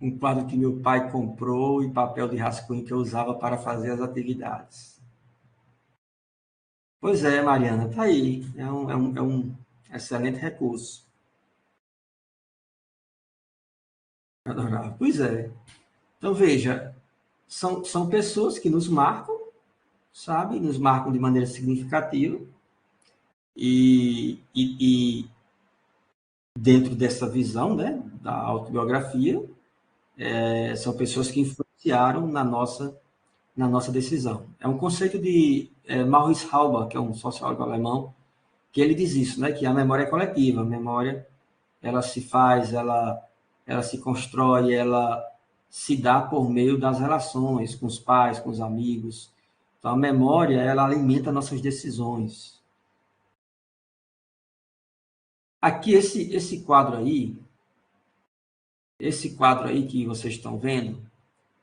um quadro que meu pai comprou e papel de rascunho que eu usava para fazer as atividades. Pois é, Mariana, tá aí. É um excelente recurso. Adorável. Pois é. Então, veja, são pessoas que nos marcam, sabe? Nos marcam de maneira significativa. E dentro dessa visão, né, da autobiografia, são pessoas que influenciaram na nossa decisão. É um conceito de Maurice Halber, que é um sociólogo alemão, que ele diz isso, né, que a memória é coletiva, a memória ela se faz, ela se constrói, ela se dá por meio das relações com os pais, com os amigos. Então, a memória, ela alimenta nossas decisões. Aqui, esse quadro aí que vocês estão vendo,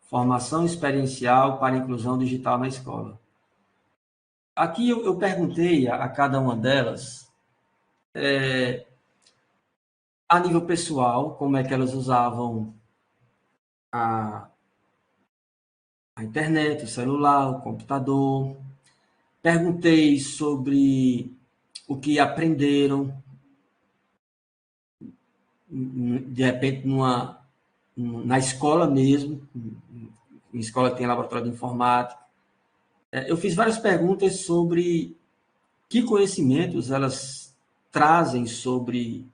formação experiencial para inclusão digital na escola. Aqui eu perguntei a cada uma delas, a nível pessoal, como é que elas usavam a internet, o celular, o computador. Perguntei sobre o que aprenderam, de repente, na escola mesmo, em escola que tem laboratório de informática. Eu fiz várias perguntas sobre que conhecimentos elas trazem sobre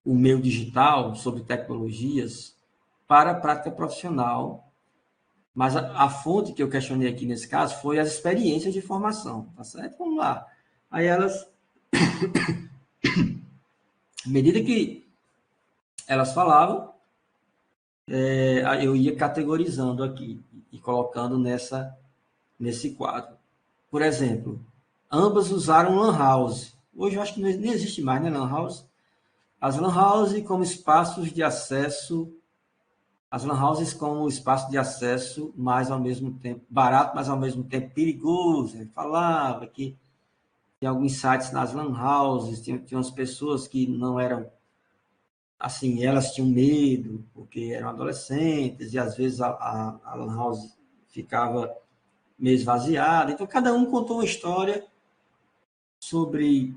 o meio digital, sobre tecnologias, para a prática profissional. Mas a fonte que eu questionei aqui nesse caso foi as experiências de formação, tá certo? Vamos lá. Aí elas, à medida que elas falavam, eu ia categorizando aqui e colocando nesse quadro. Por exemplo, ambas usaram Lan House. Hoje eu acho que nem existe mais, né, Lan House? As Lan Houses como espaços de acesso, as Lan Houses como espaço de acesso, mas ao mesmo tempo barato, mas ao mesmo tempo perigoso. Ele falava que tem alguns sites nas Lan Houses, tinha umas pessoas que não eram assim, elas tinham medo, porque eram adolescentes, e às vezes a Lan House ficava meio esvaziada. Então, cada um contou uma história sobre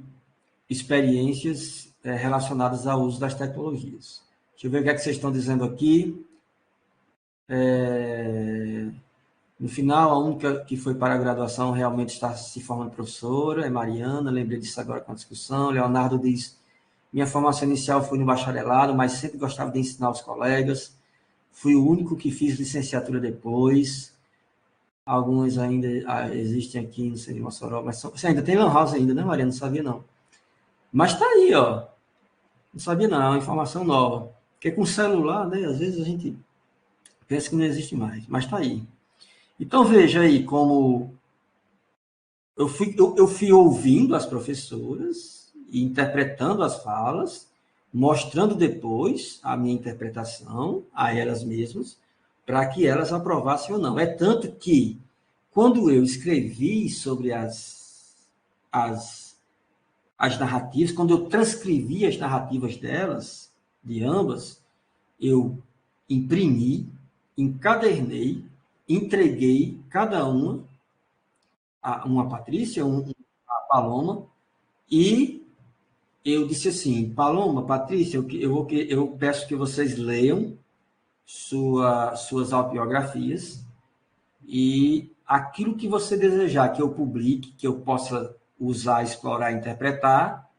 experiências relacionadas ao uso das tecnologias. Deixa eu ver o que é que vocês estão dizendo aqui. No final, a única que foi para a graduação realmente está se formando professora, é Mariana, lembrei disso agora com a discussão. Leonardo diz, minha formação inicial foi no bacharelado, mas sempre gostava de ensinar aos colegas. Fui o único que fiz licenciatura depois. Alguns ainda existem aqui, não sei, em Mossoró, mas você ainda tem Lan House ainda, né, Mariana? Não sabia, não. Mas está aí, ó. Não sabia, não, é uma informação nova. Porque com celular, né, às vezes a gente pensa que não existe mais, mas está aí. Então, veja aí como eu fui ouvindo as professoras e interpretando as falas, mostrando depois a minha interpretação a elas mesmas, para que elas aprovassem ou não. É tanto que, quando eu escrevi sobre as narrativas, quando eu transcrevi as narrativas delas, de ambas, eu imprimi, encadernei, entreguei cada uma Patrícia, a Paloma, e eu disse assim, Paloma, Patrícia, eu peço que vocês leiam suas autobiografias e aquilo que você desejar que eu publique, que eu possa usar, explorar, interpretar,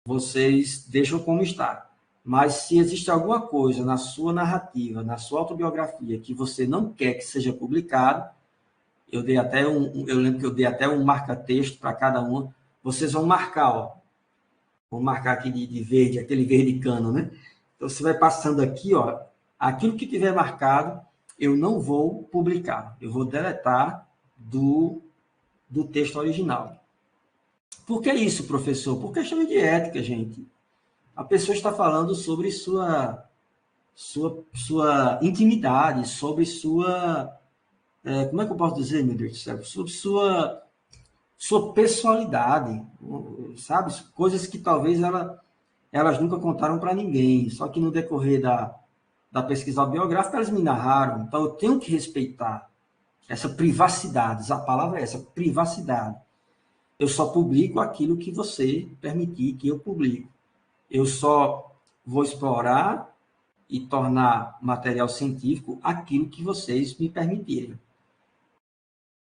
vocês deixam como está. Mas se existe alguma coisa na sua narrativa, na sua autobiografia, que você não quer que seja publicado, eu lembro que eu dei até um marca-texto para cada uma. Vocês vão marcar, ó. Vou marcar aqui de verde, aquele verde cano, né? Então você vai passando aqui, ó. Aquilo que tiver marcado, eu não vou publicar. Eu vou deletar do texto original. Por que isso, professor? Por questão de ética, gente. A pessoa está falando sobre sua intimidade, sobre sua... como é que eu posso dizer, meu Deus do céu? Sobre sua pessoalidade, sabe? Coisas que talvez elas nunca contaram para ninguém. Só que no decorrer da pesquisa biográfica, elas me narraram. Então, eu tenho que respeitar essa privacidade. A palavra é essa, privacidade. Eu só publico aquilo que você permitir que eu publique. Eu só vou explorar e tornar material científico aquilo que vocês me permitirem.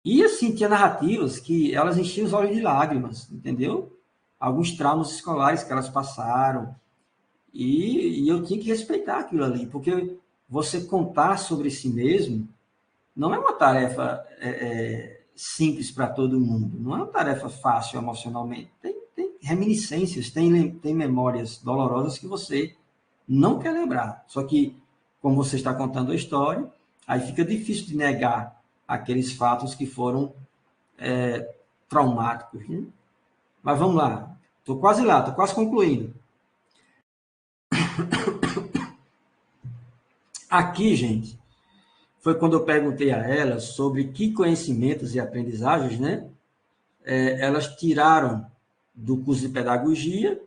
E, assim, tinha narrativas que elas enchiam os olhos de lágrimas, entendeu? Alguns traumas escolares que elas passaram. E eu tinha que respeitar aquilo ali, porque você contar sobre si mesmo não é uma tarefa simples para todo mundo, não é uma tarefa fácil emocionalmente. Tem reminiscências, tem memórias dolorosas que você não quer lembrar. Só que, como você está contando a história, aí fica difícil de negar aqueles fatos que foram traumáticos. Né? Mas vamos lá. Estou quase concluindo. Aqui, gente, foi quando eu perguntei a elas sobre que conhecimentos e aprendizagens, né, elas tiraram do curso de pedagogia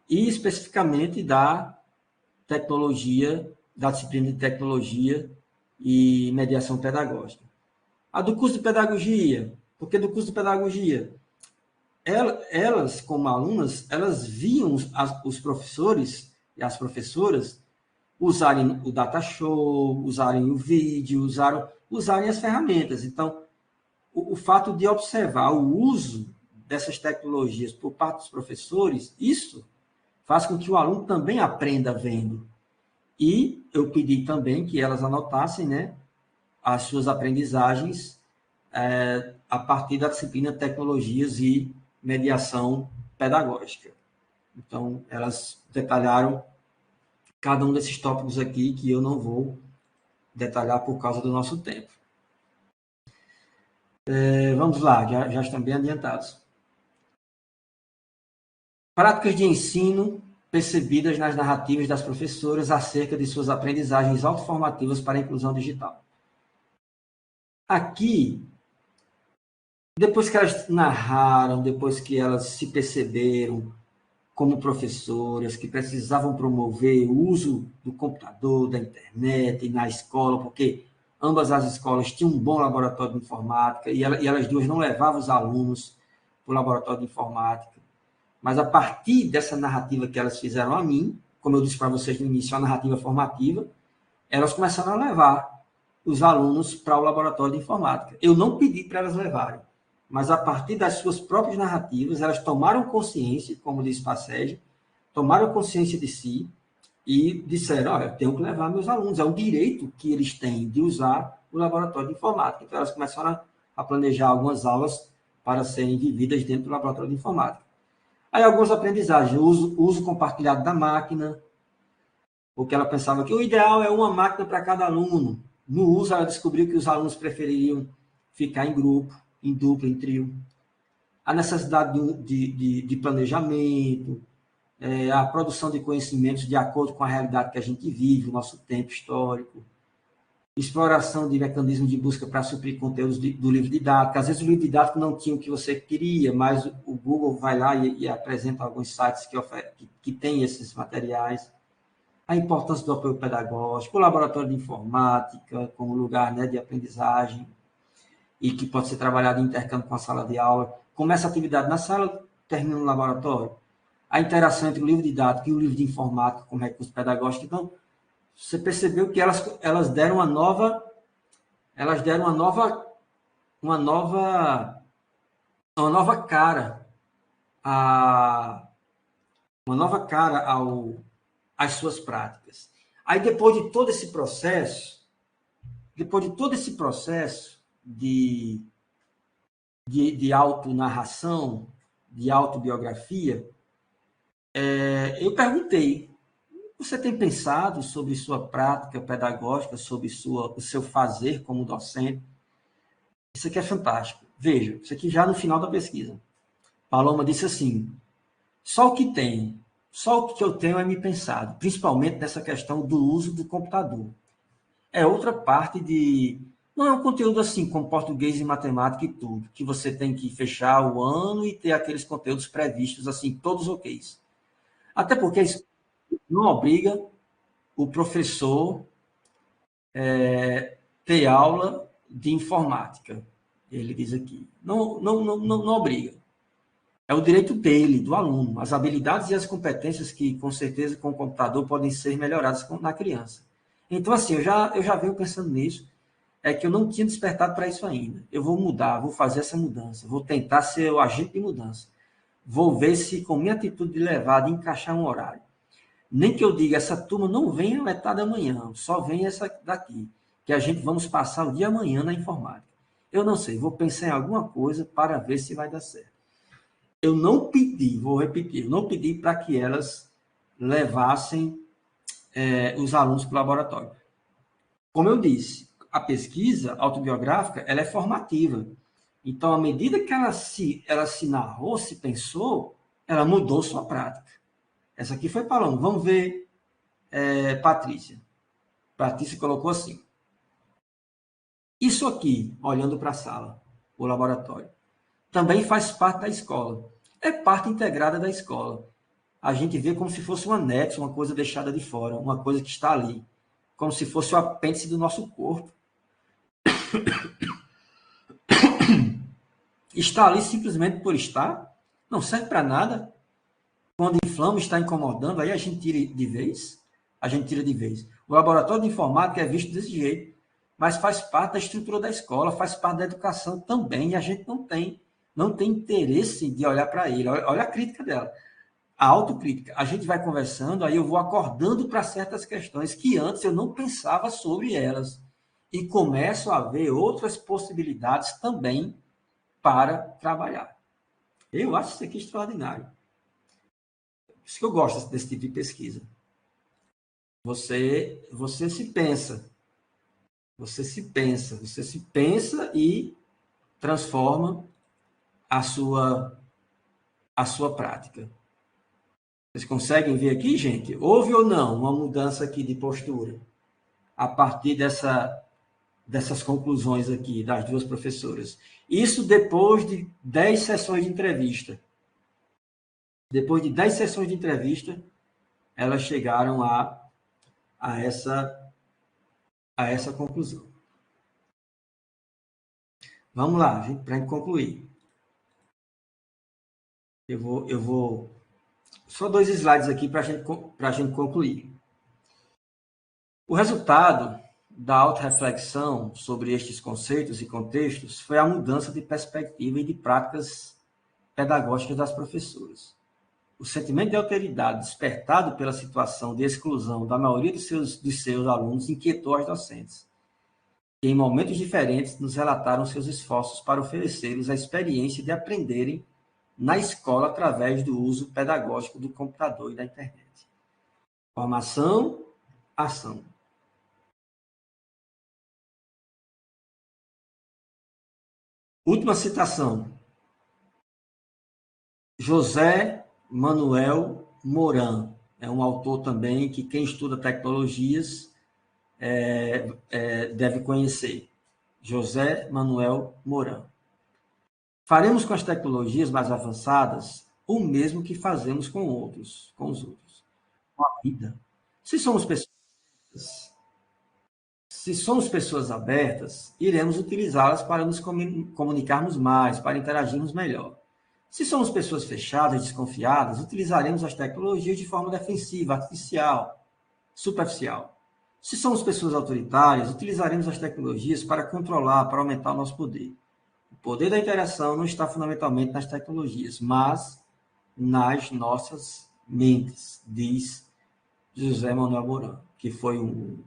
e especificamente da tecnologia, da disciplina de tecnologia e mediação pedagógica. A do curso de pedagogia, porque do curso de pedagogia, elas, como alunas, elas viam os professores e as professoras usarem o data show, usarem o vídeo, usarem as ferramentas. Então, o fato de observar o uso dessas tecnologias por parte dos professores, isso faz com que o aluno também aprenda vendo. E eu pedi também que elas anotassem, né, as suas aprendizagens a partir da disciplina Tecnologias e Mediação Pedagógica. Então, elas detalharam cada um desses tópicos aqui que eu não vou detalhar por causa do nosso tempo. Vamos lá, já estão bem adiantados. Práticas de ensino percebidas nas narrativas das professoras acerca de suas aprendizagens autoformativas para a inclusão digital. Aqui, depois que elas narraram, depois que elas se perceberam como professoras que precisavam promover o uso do computador, da internet na escola, porque ambas as escolas tinham um bom laboratório de informática e elas duas não levavam os alunos para o laboratório de informática. Mas a partir dessa narrativa que elas fizeram a mim, como eu disse para vocês no início, a narrativa formativa, elas começaram a levar os alunos para o laboratório de informática. Eu não pedi para elas levarem, mas a partir das suas próprias narrativas, elas tomaram consciência, como disse Passege, tomaram consciência de si e disseram, olha, eu tenho que levar meus alunos, é um direito que eles têm de usar o laboratório de informática. Então, elas começaram a planejar algumas aulas para serem vividas dentro do laboratório de informática. Aí, algumas aprendizagens, uso compartilhado da máquina, porque ela pensava que o ideal é uma máquina para cada aluno. No uso, ela descobriu que os alunos prefeririam ficar em grupo, em dupla, em trio. A necessidade de planejamento, a produção de conhecimentos de acordo com a realidade que a gente vive, o nosso tempo histórico, exploração de mecanismos de busca para suprir conteúdos do livro didático. Às vezes o livro didático não tinha o que você queria, mas o Google vai lá e apresenta alguns sites que têm esses materiais. a importância do apoio pedagógico, o laboratório de informática como lugar, né, de aprendizagem e que pode ser trabalhado em intercâmbio com a sala de aula. Começa a atividade na sala, termina no laboratório. A interação entre o livro didático e o livro de informática como recurso pedagógico. Então, você percebeu que elas deram uma nova cara às suas práticas. Aí depois de todo esse processo de autonarração, de autobiografia, eu perguntei: você tem pensado sobre sua prática pedagógica, sobre o seu fazer como docente? Isso aqui é fantástico. Veja, isso aqui já no final da pesquisa. Paloma disse assim: só o que eu tenho é me pensado, principalmente nessa questão do uso do computador. É outra parte não é um conteúdo assim, como português e matemática e tudo, que você tem que fechar o ano e ter aqueles conteúdos previstos, assim, todos ok. Até porque isso não obriga o professor ter aula de informática. Ele diz aqui. Não obriga. É o direito dele, do aluno. As habilidades e as competências que, com certeza, com o computador podem ser melhoradas na criança. Então, assim, eu já venho pensando nisso, é que eu não tinha despertado para isso ainda. Eu vou mudar, vou fazer essa mudança, vou tentar ser o agente de mudança. Vou ver se, com minha atitude de levar, de encaixar um horário. Nem que eu diga, essa turma não vem a metade da manhã, só vem essa daqui, que a gente vamos passar o dia amanhã na informática. Eu não sei, vou pensar em alguma coisa para ver se vai dar certo. Eu não pedi, vou repetir, eu não pedi para que elas levassem os alunos para o laboratório. Como eu disse, a pesquisa autobiográfica ela é formativa. Então, à medida que ela se narrou, se pensou, ela mudou sua prática. Essa aqui foi Paloma. Vamos ver Patrícia. Patrícia colocou assim: isso aqui, olhando para a sala, o laboratório, também faz parte da escola. É parte integrada da escola. A gente vê como se fosse um anexo, uma coisa deixada de fora, uma coisa que está ali, como se fosse o apêndice do nosso corpo. Está ali simplesmente por estar, não serve para nada. Quando inflama, está incomodando, aí a gente tira de vez. A gente tira de vez. O laboratório de informática é visto desse jeito, mas faz parte da estrutura da escola, faz parte da educação também, e a gente não tem interesse de olhar para ele. Olha a crítica dela. A autocrítica. A gente vai conversando, aí eu vou acordando para certas questões que antes eu não pensava sobre elas. E começo a ver outras possibilidades também para trabalhar. Eu acho isso aqui extraordinário. Por isso que eu gosto desse tipo de pesquisa. Você se pensa. Você se pensa e transforma a sua prática. Vocês conseguem ver aqui, gente? Houve ou não uma mudança aqui de postura a partir dessas conclusões aqui das duas professoras? Isso depois de 10 sessões de entrevista. Depois de 10 sessões de entrevista, elas chegaram a essa conclusão. Vamos lá, para concluir. Eu vou. Só 2 slides aqui para a gente concluir. O resultado da autorreflexão sobre estes conceitos e contextos foi a mudança de perspectiva e de práticas pedagógicas das professoras. O sentimento de alteridade despertado pela situação de exclusão da maioria dos seus alunos inquietou as docentes, que em momentos diferentes nos relataram seus esforços para oferecer-lhes a experiência de aprenderem na escola através do uso pedagógico do computador e da internet. Formação, ação. Última citação. José Manuel Moran. É um autor também que quem estuda tecnologias deve conhecer. José Manuel Moran. Faremos com as tecnologias mais avançadas o mesmo que fazemos com os outros, com a vida. Se somos pessoas abertas, iremos utilizá-las para nos comunicarmos mais, para interagirmos melhor. Se somos pessoas fechadas, desconfiadas, utilizaremos as tecnologias de forma defensiva, artificial, superficial. Se somos pessoas autoritárias, utilizaremos as tecnologias para controlar, para aumentar o nosso poder. O poder da interação não está fundamentalmente nas tecnologias, mas nas nossas mentes, diz José Manuel Mourão, que foi um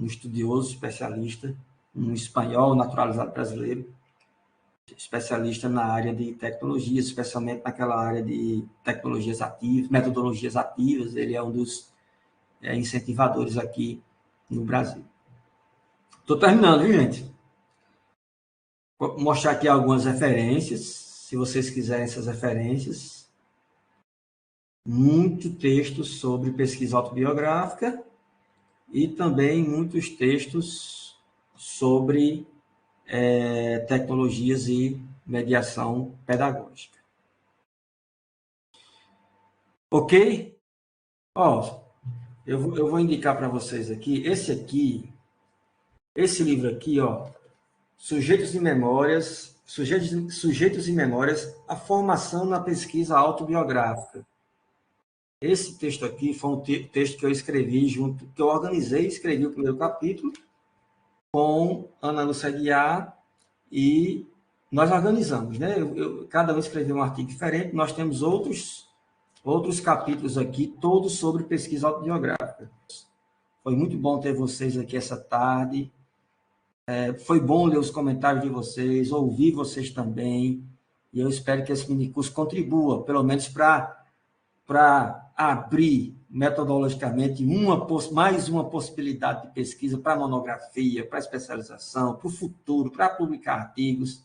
estudioso, especialista, um espanhol naturalizado brasileiro, especialista na área de tecnologia, especialmente naquela área de tecnologias ativas, metodologias ativas. Ele é um dos incentivadores aqui no Brasil. Estou terminando, viu, gente? Vou mostrar aqui algumas referências, se vocês quiserem essas referências. Muito texto sobre pesquisa autobiográfica e também muitos textos sobre tecnologias e mediação pedagógica. Ok? Ó, eu vou indicar para vocês aqui, esse livro aqui, ó, Sujeitos e Memórias, a formação na pesquisa autobiográfica. Esse texto aqui foi um texto que eu escrevi que eu organizei e escrevi o primeiro capítulo com Ana Lúcia Guiar e nós organizamos, né? Cada um escreveu um artigo diferente, nós temos outros capítulos aqui, todos sobre pesquisa autobiográfica. Foi muito bom ter vocês aqui essa tarde. Foi bom ler os comentários de vocês, ouvir vocês também, e eu espero que esse minicurso contribua, pelo menos para abrir metodologicamente mais uma possibilidade de pesquisa para monografia, para especialização, para o futuro, para publicar artigos,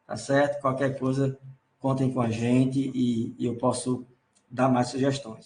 tá certo? Qualquer coisa, contem com a gente e eu posso dar mais sugestões.